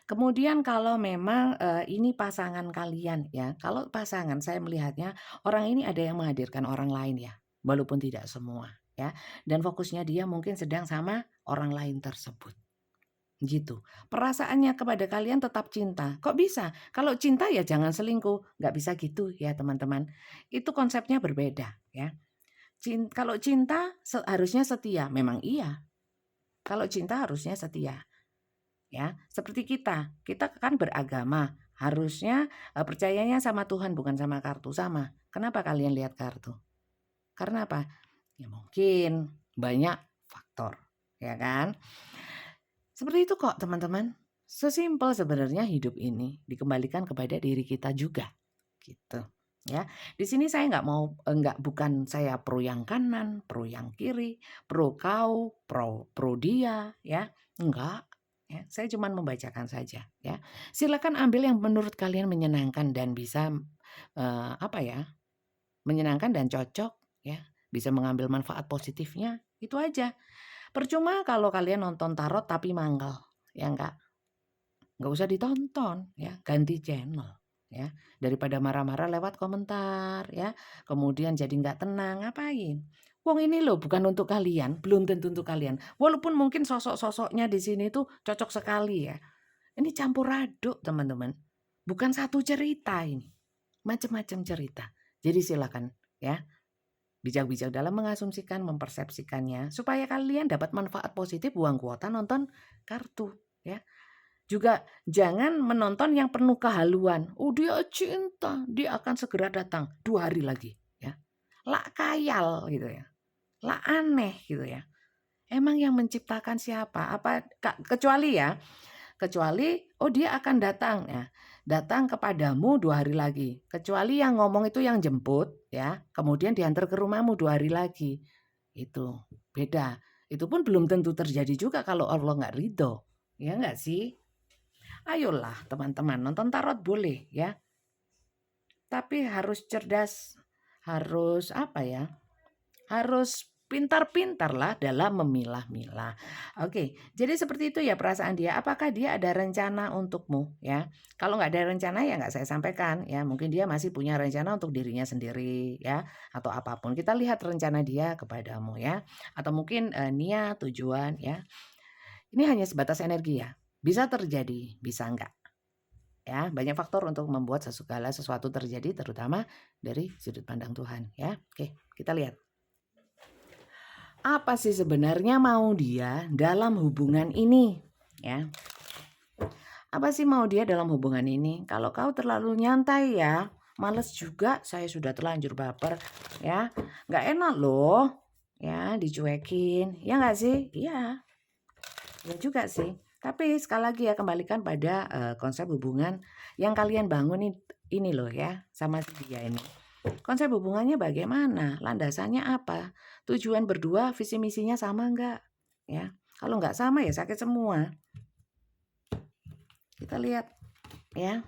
Kemudian kalau memang, ini pasangan kalian ya, kalau pasangan saya melihatnya orang ini ada yang menghadirkan orang lain ya, walaupun tidak semua ya, dan fokusnya dia mungkin sedang sama orang lain tersebut, gitu. Perasaannya kepada kalian tetap cinta, kok bisa? Kalau cinta ya jangan selingkuh, nggak bisa gitu ya teman-teman, itu konsepnya berbeda ya. Kalau cinta harusnya setia, memang iya, kalau cinta harusnya setia. Ya, seperti kita kan beragama, harusnya, percayanya sama Tuhan bukan sama kartu, sama. Kenapa kalian lihat kartu? Karena apa? Ya mungkin banyak faktor, ya kan? Seperti itu kok teman-teman. Sesimpel sebenarnya hidup ini, dikembalikan kepada diri kita juga, gitu. Ya, di sini saya nggak mau bukan saya pro yang kanan, pro yang kiri, pro kau, pro dia, ya, enggak. Ya, saya cuman membacakan saja, ya. Silakan ambil yang menurut kalian menyenangkan dan bisa, apa ya, menyenangkan dan cocok, ya, bisa mengambil manfaat positifnya, itu aja. Percuma kalau kalian nonton tarot tapi mangkal, ya enggak? Nggak usah ditonton ya, ganti channel ya. Daripada marah-marah lewat komentar ya, kemudian jadi nggak tenang, ngapain? Wong ini loh bukan untuk kalian, belum tentu untuk kalian. Walaupun mungkin sosok-sosoknya di sini tuh cocok sekali ya. Ini campur aduk teman-teman. Bukan satu cerita ini, macam-macam cerita. Jadi silakan ya, bijak-bijak dalam mengasumsikan, mempersepsikannya supaya kalian dapat manfaat positif, buang kuota nonton kartu ya. Juga jangan menonton yang penuh kehaluan. Oh dia cinta, dia akan segera datang 2 hari lagi ya. Lah khayal gitu ya. Lah aneh gitu ya. Emang yang menciptakan siapa? Kecuali ya, kecuali oh dia akan datang ya. Datang kepadamu 2 hari lagi. Kecuali yang ngomong itu yang jemput ya, kemudian diantar ke rumahmu 2 hari lagi. Itu beda. Itu pun belum tentu terjadi juga kalau Allah nggak ridho. Ya nggak sih? Ayolah teman-teman nonton tarot boleh ya, tapi harus cerdas, harus apa ya, harus pintar-pintar lah dalam memilah-milah. Oke, jadi seperti itu ya perasaan dia. Apakah dia ada rencana untukmu ya? Kalau nggak ada rencana ya nggak saya sampaikan ya. Mungkin dia masih punya rencana untuk dirinya sendiri ya, atau apapun. Kita lihat rencana dia kepadamu ya, atau mungkin niat, tujuan ya. Ini hanya sebatas energi ya. Bisa terjadi, bisa enggak. Ya, banyak faktor untuk membuat segala sesuatu terjadi terutama dari sudut pandang Tuhan ya. Oke, kita lihat. Apa sih sebenarnya mau dia dalam hubungan ini? Ya. Apa sih mau dia dalam hubungan ini? Kalau kau terlalu nyantai ya, males juga saya sudah terlanjur baper ya. Nggak enak loh ya dicuekin. Ya nggak sih? Iya. Ya juga sih. Tapi sekali lagi ya kembalikan pada konsep hubungan yang kalian bangun ini loh ya sama si dia ini. Konsep hubungannya bagaimana? Landasannya apa? Tujuan berdua visi misinya sama enggak? Ya. Kalau enggak sama ya sakit semua. Kita lihat ya.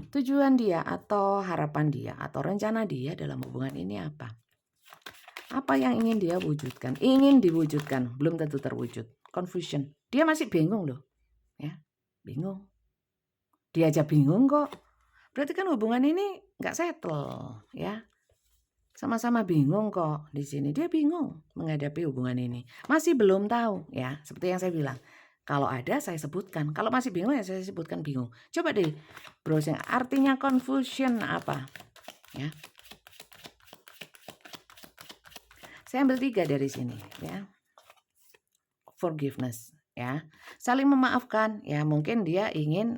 Tujuan dia atau harapan dia atau rencana dia dalam hubungan ini apa? Apa yang ingin dia wujudkan? Ingin diwujudkan, belum tentu terwujud. Confusion. Dia masih bingung loh. Ya, bingung. Dia aja bingung kok. Berarti kan hubungan ini nggak settle, ya. Sama-sama bingung kok di sini. Dia bingung menghadapi hubungan ini. Masih belum tahu, ya. Seperti yang saya bilang. Kalau ada saya sebutkan. Kalau masih bingung ya saya sebutkan bingung. Coba deh browsing. Artinya confusion apa? Ya. Saya ambil 3 dari sini, ya. Forgiveness. Ya, saling memaafkan ya, mungkin dia ingin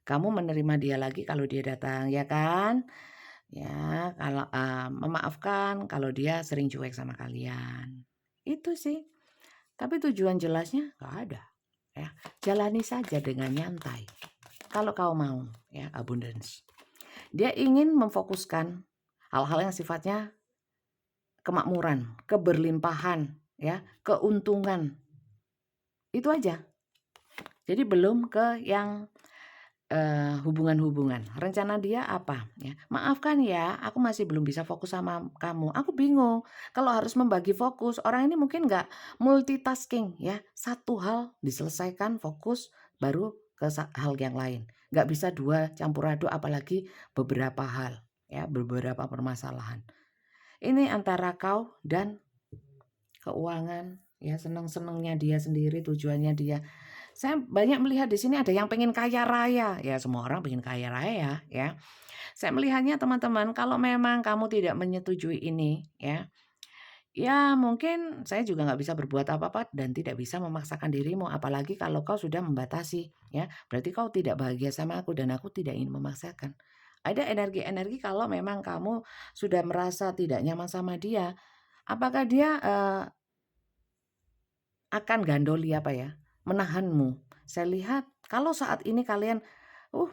kamu menerima dia lagi kalau dia datang ya kan ya, kalau memaafkan kalau dia sering cuek sama kalian itu sih, tapi tujuan jelasnya nggak ada ya, jalani saja dengan nyantai kalau kau mau ya. Abundance, dia ingin memfokuskan hal-hal yang sifatnya kemakmuran, keberlimpahan ya, keuntungan, itu aja. Jadi belum ke yang hubungan-hubungan. Rencana dia apa ya, "Maafkan ya, aku masih belum bisa fokus sama kamu." Aku bingung kalau harus membagi fokus. Orang ini mungkin nggak multitasking ya, satu hal diselesaikan fokus baru ke hal yang lain. Nggak bisa dua campur aduk apalagi beberapa hal ya, beberapa permasalahan. Ini antara kau dan keuangan ya, seneng-senengnya dia sendiri, tujuannya dia. Saya banyak melihat di sini ada yang pengen kaya raya, ya semua orang pengen kaya raya ya. Saya melihatnya teman-teman kalau memang kamu tidak menyetujui ini ya, ya mungkin saya juga nggak bisa berbuat apa-apa dan tidak bisa memaksakan dirimu, apalagi kalau kau sudah membatasi ya, berarti kau tidak bahagia sama aku dan aku tidak ingin memaksakan. Ada energi-energi kalau memang kamu sudah merasa tidak nyaman sama dia, apakah dia, akan gandoli apa ya, menahanmu. Saya lihat kalau saat ini kalian,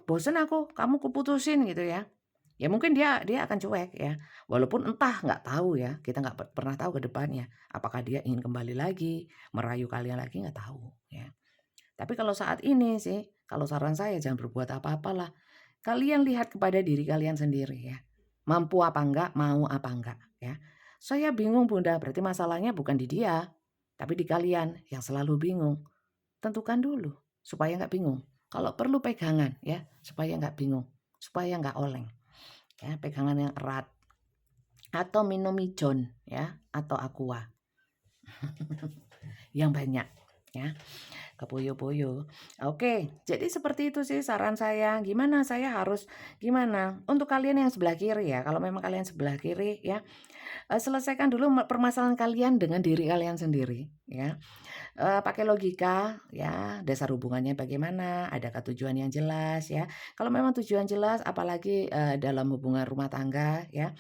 bosen aku, kamu kuputusin," gitu ya. Ya mungkin dia dia akan cuek ya, walaupun entah nggak tahu ya, kita nggak pernah tahu ke depannya. Apakah dia ingin kembali lagi, merayu kalian lagi, nggak tahu ya. Tapi kalau saat ini sih, kalau saran saya jangan berbuat apa-apalah. Kalian lihat kepada diri kalian sendiri ya. Mampu apa enggak, mau apa enggak ya. Saya bingung Bunda, berarti masalahnya bukan di dia, tapi di kalian yang selalu bingung. Tentukan dulu supaya nggak bingung. Kalau perlu pegangan ya, supaya nggak bingung, supaya nggak oleng. Ya, pegangan yang erat atau minum mijon ya, atau aqua yang banyak ya. Kepoyo-poyo. Oke, jadi seperti itu sih saran saya. Gimana saya harus gimana? Untuk kalian yang sebelah kiri ya, kalau memang kalian sebelah kiri ya, selesaikan dulu permasalahan kalian dengan diri kalian sendiri ya. Pakai logika ya, dasar hubungannya bagaimana, adakah tujuan yang jelas ya. Kalau memang tujuan jelas apalagi, dalam hubungan rumah tangga ya,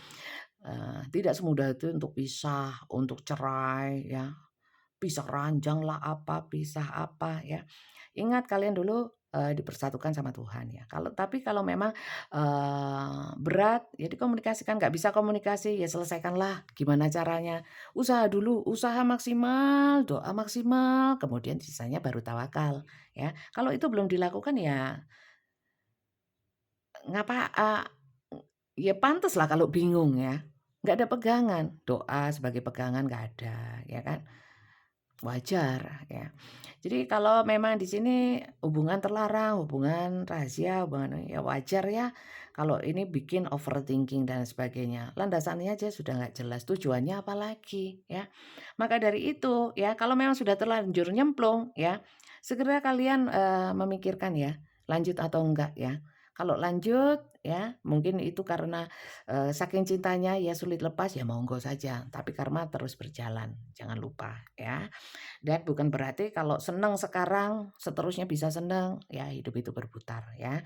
tidak semudah itu untuk pisah, untuk cerai ya. Pisah ranjang lah apa, pisah apa ya. Ingat kalian dulu, dipersatukan sama Tuhan ya. Kalau memang, berat ya dikomunikasikan, nggak bisa komunikasi ya selesaikanlah gimana caranya. Usaha dulu, usaha maksimal, doa maksimal, kemudian sisanya baru tawakal ya. Kalau itu belum dilakukan ya ngapa ya pantaslah kalau bingung ya. Nggak ada pegangan, doa sebagai pegangan nggak ada ya kan. Wajar ya. Jadi kalau memang di sini hubungan terlarang, hubungan rahasia, hubungan ya wajar ya kalau ini bikin overthinking dan sebagainya. Landasannya aja sudah nggak jelas, tujuannya apa lagi ya. Maka dari itu ya kalau memang sudah terlanjur nyemplung ya, segera kalian, memikirkan ya, lanjut atau enggak ya. Kalau lanjut ya mungkin itu karena, saking cintanya ya sulit lepas ya monggo saja, tapi karma terus berjalan, jangan lupa ya. Dan bukan berarti kalau senang sekarang, seterusnya bisa senang, ya hidup itu berputar ya,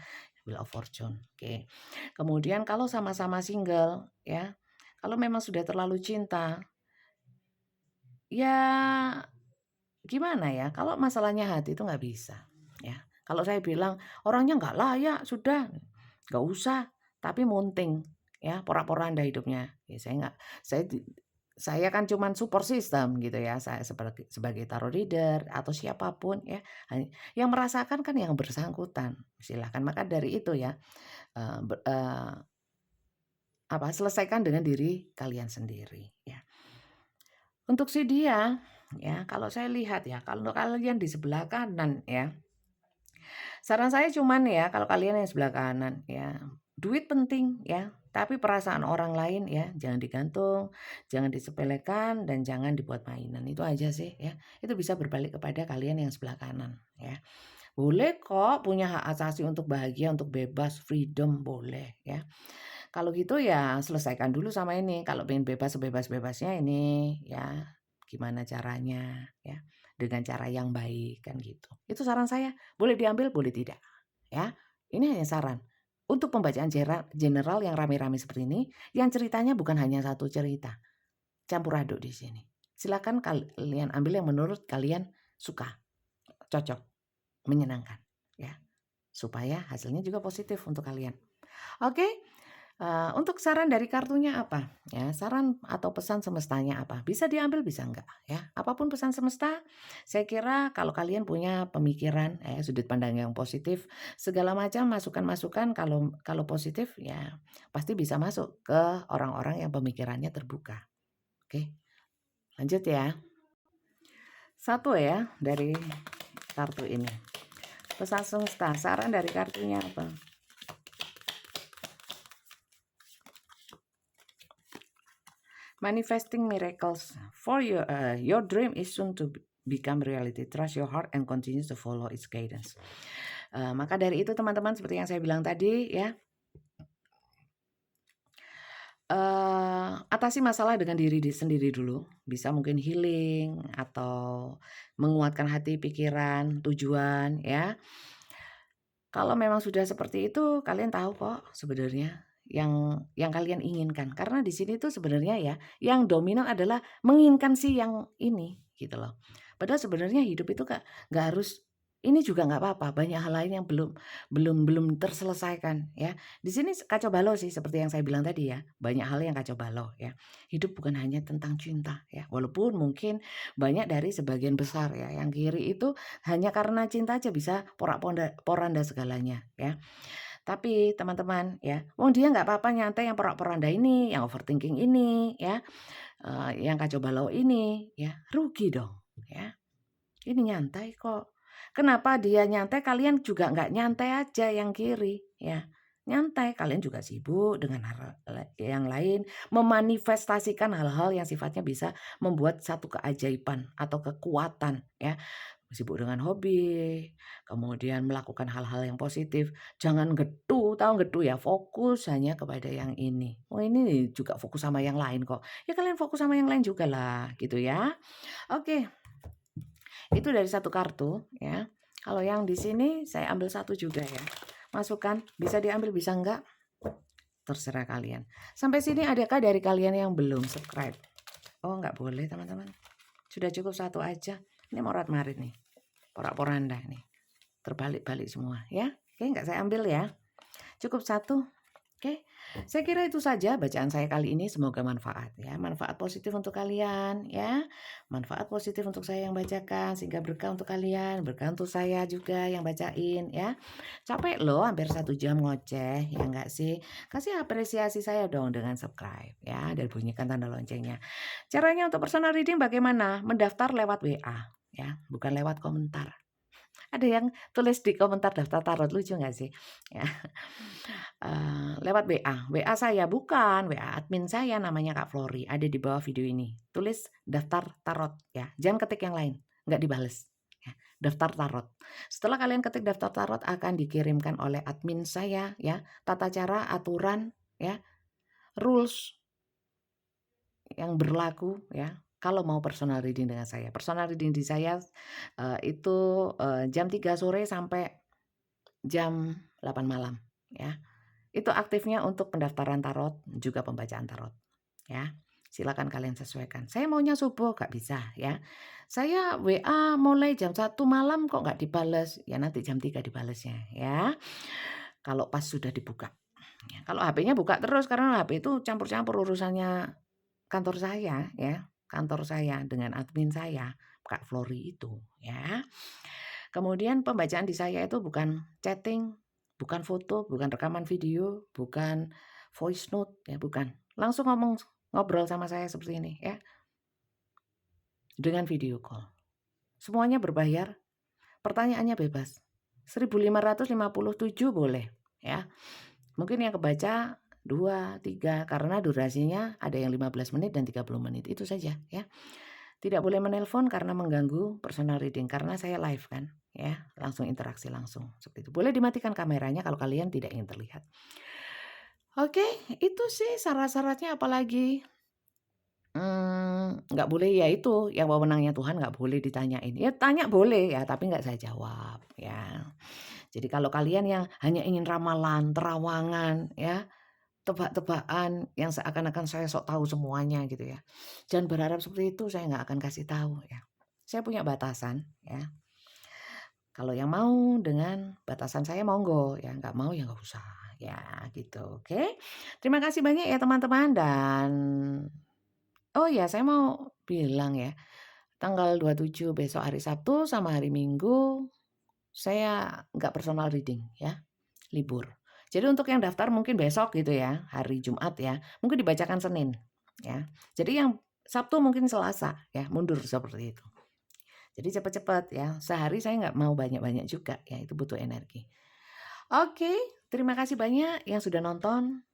wheel of fortune, oke. Kemudian kalau sama-sama single ya, kalau memang sudah terlalu cinta, ya gimana ya, kalau masalahnya hati itu nggak bisa, ya. Kalau saya bilang, "Orangnya nggak layak, sudah, nggak usah," tapi munting, ya, porak-poranda hidupnya. Ya saya kan cuman support system gitu ya, saya sebagai sebagai tarot reader atau siapapun ya, yang merasakan kan yang bersangkutan, silahkan. Maka dari itu ya, eee, be eee, selesaikan dengan diri kalian sendiri ya. Untuk si dia, ya kalau saya lihat ya, kalau kalian di sebelah kanan ya, saran saya cuman ya kalau kalian yang sebelah kanan ya, duit penting ya, tapi perasaan orang lain ya jangan digantung, jangan disepelekan dan jangan dibuat mainan. Itu aja sih ya. Itu bisa berbalik kepada kalian yang sebelah kanan ya. Boleh kok punya hak asasi untuk bahagia, untuk bebas, freedom boleh ya. Kalau gitu ya selesaikan dulu sama ini. Kalau pengen bebas sebebas-bebasnya ini ya gimana caranya ya. Dengan cara yang baik kan gitu. Itu saran saya. Boleh diambil, boleh tidak. Ya. Ini hanya saran. Untuk pembacaan general yang rame-rame seperti ini, yang ceritanya bukan hanya satu cerita. Campur aduk di sini. Silakan kalian ambil yang menurut kalian suka, cocok, menyenangkan ya. Supaya hasilnya juga positif untuk kalian. Oke, Untuk saran dari kartunya apa? Ya, saran atau pesan semestanya apa? Bisa diambil, bisa enggak, ya. Apapun pesan semesta, saya kira kalau kalian punya pemikiran, sudut pandang yang positif, segala macam masukan-masukan kalau kalau positif, ya pasti bisa masuk ke orang-orang yang pemikirannya terbuka. Oke, lanjut ya. Satu ya dari kartu ini. Pesan semesta, saran dari kartunya apa? Manifesting miracles for your dream is soon to become reality. Trust your heart and continue to follow its guidance. Maka dari itu teman-teman, seperti yang saya bilang tadi ya, atasi masalah dengan diri sendiri dulu. Bisa mungkin healing atau menguatkan hati, pikiran, tujuan ya. Kalau memang sudah seperti itu, kalian tahu kok sebenarnya yang kalian inginkan. Karena di sini tuh sebenarnya ya, yang dominan adalah menginginkan si yang ini, gitu loh. Padahal sebenarnya hidup itu nggak harus ini juga nggak apa-apa, banyak hal lain yang belum terselesaikan ya. Di sini kacau balau sih seperti yang saya bilang tadi ya, banyak hal yang kacau balau ya. Hidup bukan hanya tentang cinta ya, walaupun mungkin banyak dari sebagian besar ya, yang kiri itu hanya karena cinta aja bisa porak-poranda segalanya ya. Tapi teman-teman ya, wong dia nggak apa-apa nyantai yang porak-poranda ini, yang overthinking ini ya, yang kacau balau ini ya, rugi dong ya. Ini nyantai kok. Kenapa dia nyantai, kalian juga nggak nyantai aja yang kiri ya. Nyantai, kalian juga sibuk dengan hal yang lain, memanifestasikan hal-hal yang sifatnya bisa membuat satu keajaiban atau kekuatan ya. Sibuk dengan hobi, kemudian melakukan hal-hal yang positif. Jangan getu, tahu getu ya, fokus hanya kepada yang ini. Oh ini juga fokus sama yang lain kok. Ya kalian fokus sama yang lain juga lah, gitu ya. Oke, itu dari satu kartu ya. Kalau yang di sini saya ambil satu juga ya. Masukan bisa diambil bisa enggak? Terserah kalian. Sampai sini adakah dari kalian yang belum subscribe? Oh enggak boleh teman-teman. Sudah cukup satu aja. Ini morat-marit nih. Porak-poranda nih. Terbalik-balik semua ya. Oke, enggak saya ambil ya. Cukup satu. Oke, saya kira itu saja bacaan saya kali ini. Semoga manfaat ya, manfaat positif untuk kalian ya, manfaat positif untuk saya yang bacakan sehingga berkah untuk kalian, berkah untuk saya juga yang bacain ya. Capek loh, hampir 1 jam ngoceh ya enggak sih? Kasih apresiasi saya dong dengan subscribe ya dan bunyikan tanda loncengnya. Caranya untuk personal reading bagaimana? Mendaftar lewat WA ya, bukan lewat komentar. Ada yang tulis di komentar daftar tarot, lucu nggak sih? Ya. Lewat WA saya, bukan WA admin saya namanya Kak Flori, ada di bawah video ini. Tulis daftar tarot ya, jangan ketik yang lain, nggak dibales. Ya, daftar tarot. Setelah kalian ketik daftar tarot akan dikirimkan oleh admin saya ya, tata cara, aturan ya, rules yang berlaku ya, kalau mau personal reading dengan saya. Personal reading di saya, itu, jam 3 sore sampai jam 8 malam ya. Itu aktifnya untuk pendaftaran tarot, juga pembacaan tarot ya. Silakan kalian sesuaikan. Saya maunya subuh, nggak bisa ya. Saya WA mulai jam 1 malam kok nggak dibales, ya nanti jam 3 dibalesnya ya. Kalau pas sudah dibuka. Ya, kalau HP-nya buka terus karena HP itu campur-campur urusannya kantor saya ya, kantor saya dengan admin saya, Kak Flori itu ya. Kemudian pembacaan di saya itu bukan chatting, bukan foto, bukan rekaman video, bukan voice note ya, bukan. Langsung ngobrol sama saya seperti ini ya, dengan video call. Semuanya berbayar, pertanyaannya bebas. 1557 boleh ya. Mungkin yang kebaca 2, 3 karena durasinya ada yang 15 menit dan 30 menit, itu saja ya. Tidak boleh menelpon karena mengganggu personal reading karena saya live kan ya, langsung interaksi langsung seperti itu. Boleh dimatikan kameranya kalau kalian tidak ingin terlihat. Oke, itu sih syarat-syaratnya apalagi? Nggak boleh ya itu yang wewenangnya Tuhan nggak boleh ditanyain. Ya tanya boleh ya, tapi nggak saya jawab ya. Jadi kalau kalian yang hanya ingin ramalan, terawangan ya, tebak-tebakan yang seakan-akan saya sok tahu semuanya gitu ya. Jangan berharap seperti itu, saya nggak akan kasih tahu ya. Saya punya batasan ya. Kalau yang mau dengan batasan saya monggo ya, nggak mau ya nggak usah ya gitu, oke. Terima kasih banyak ya teman-teman dan oh ya saya mau bilang ya, tanggal 27 besok hari Sabtu sama hari Minggu saya nggak personal reading ya, libur. Jadi untuk yang daftar mungkin besok gitu ya, hari Jumat ya, mungkin dibacakan Senin ya. Jadi yang Sabtu mungkin Selasa ya, mundur seperti itu. Jadi cepat-cepat ya, sehari saya nggak mau banyak-banyak juga ya, itu butuh energi. Oke, terima kasih banyak yang sudah nonton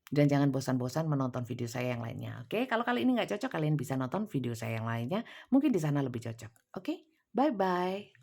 dan jangan bosan-bosan menonton video saya yang lainnya, oke? Kalau kali ini nggak cocok, kalian bisa nonton video saya yang lainnya, mungkin di sana lebih cocok, oke? Bye-bye.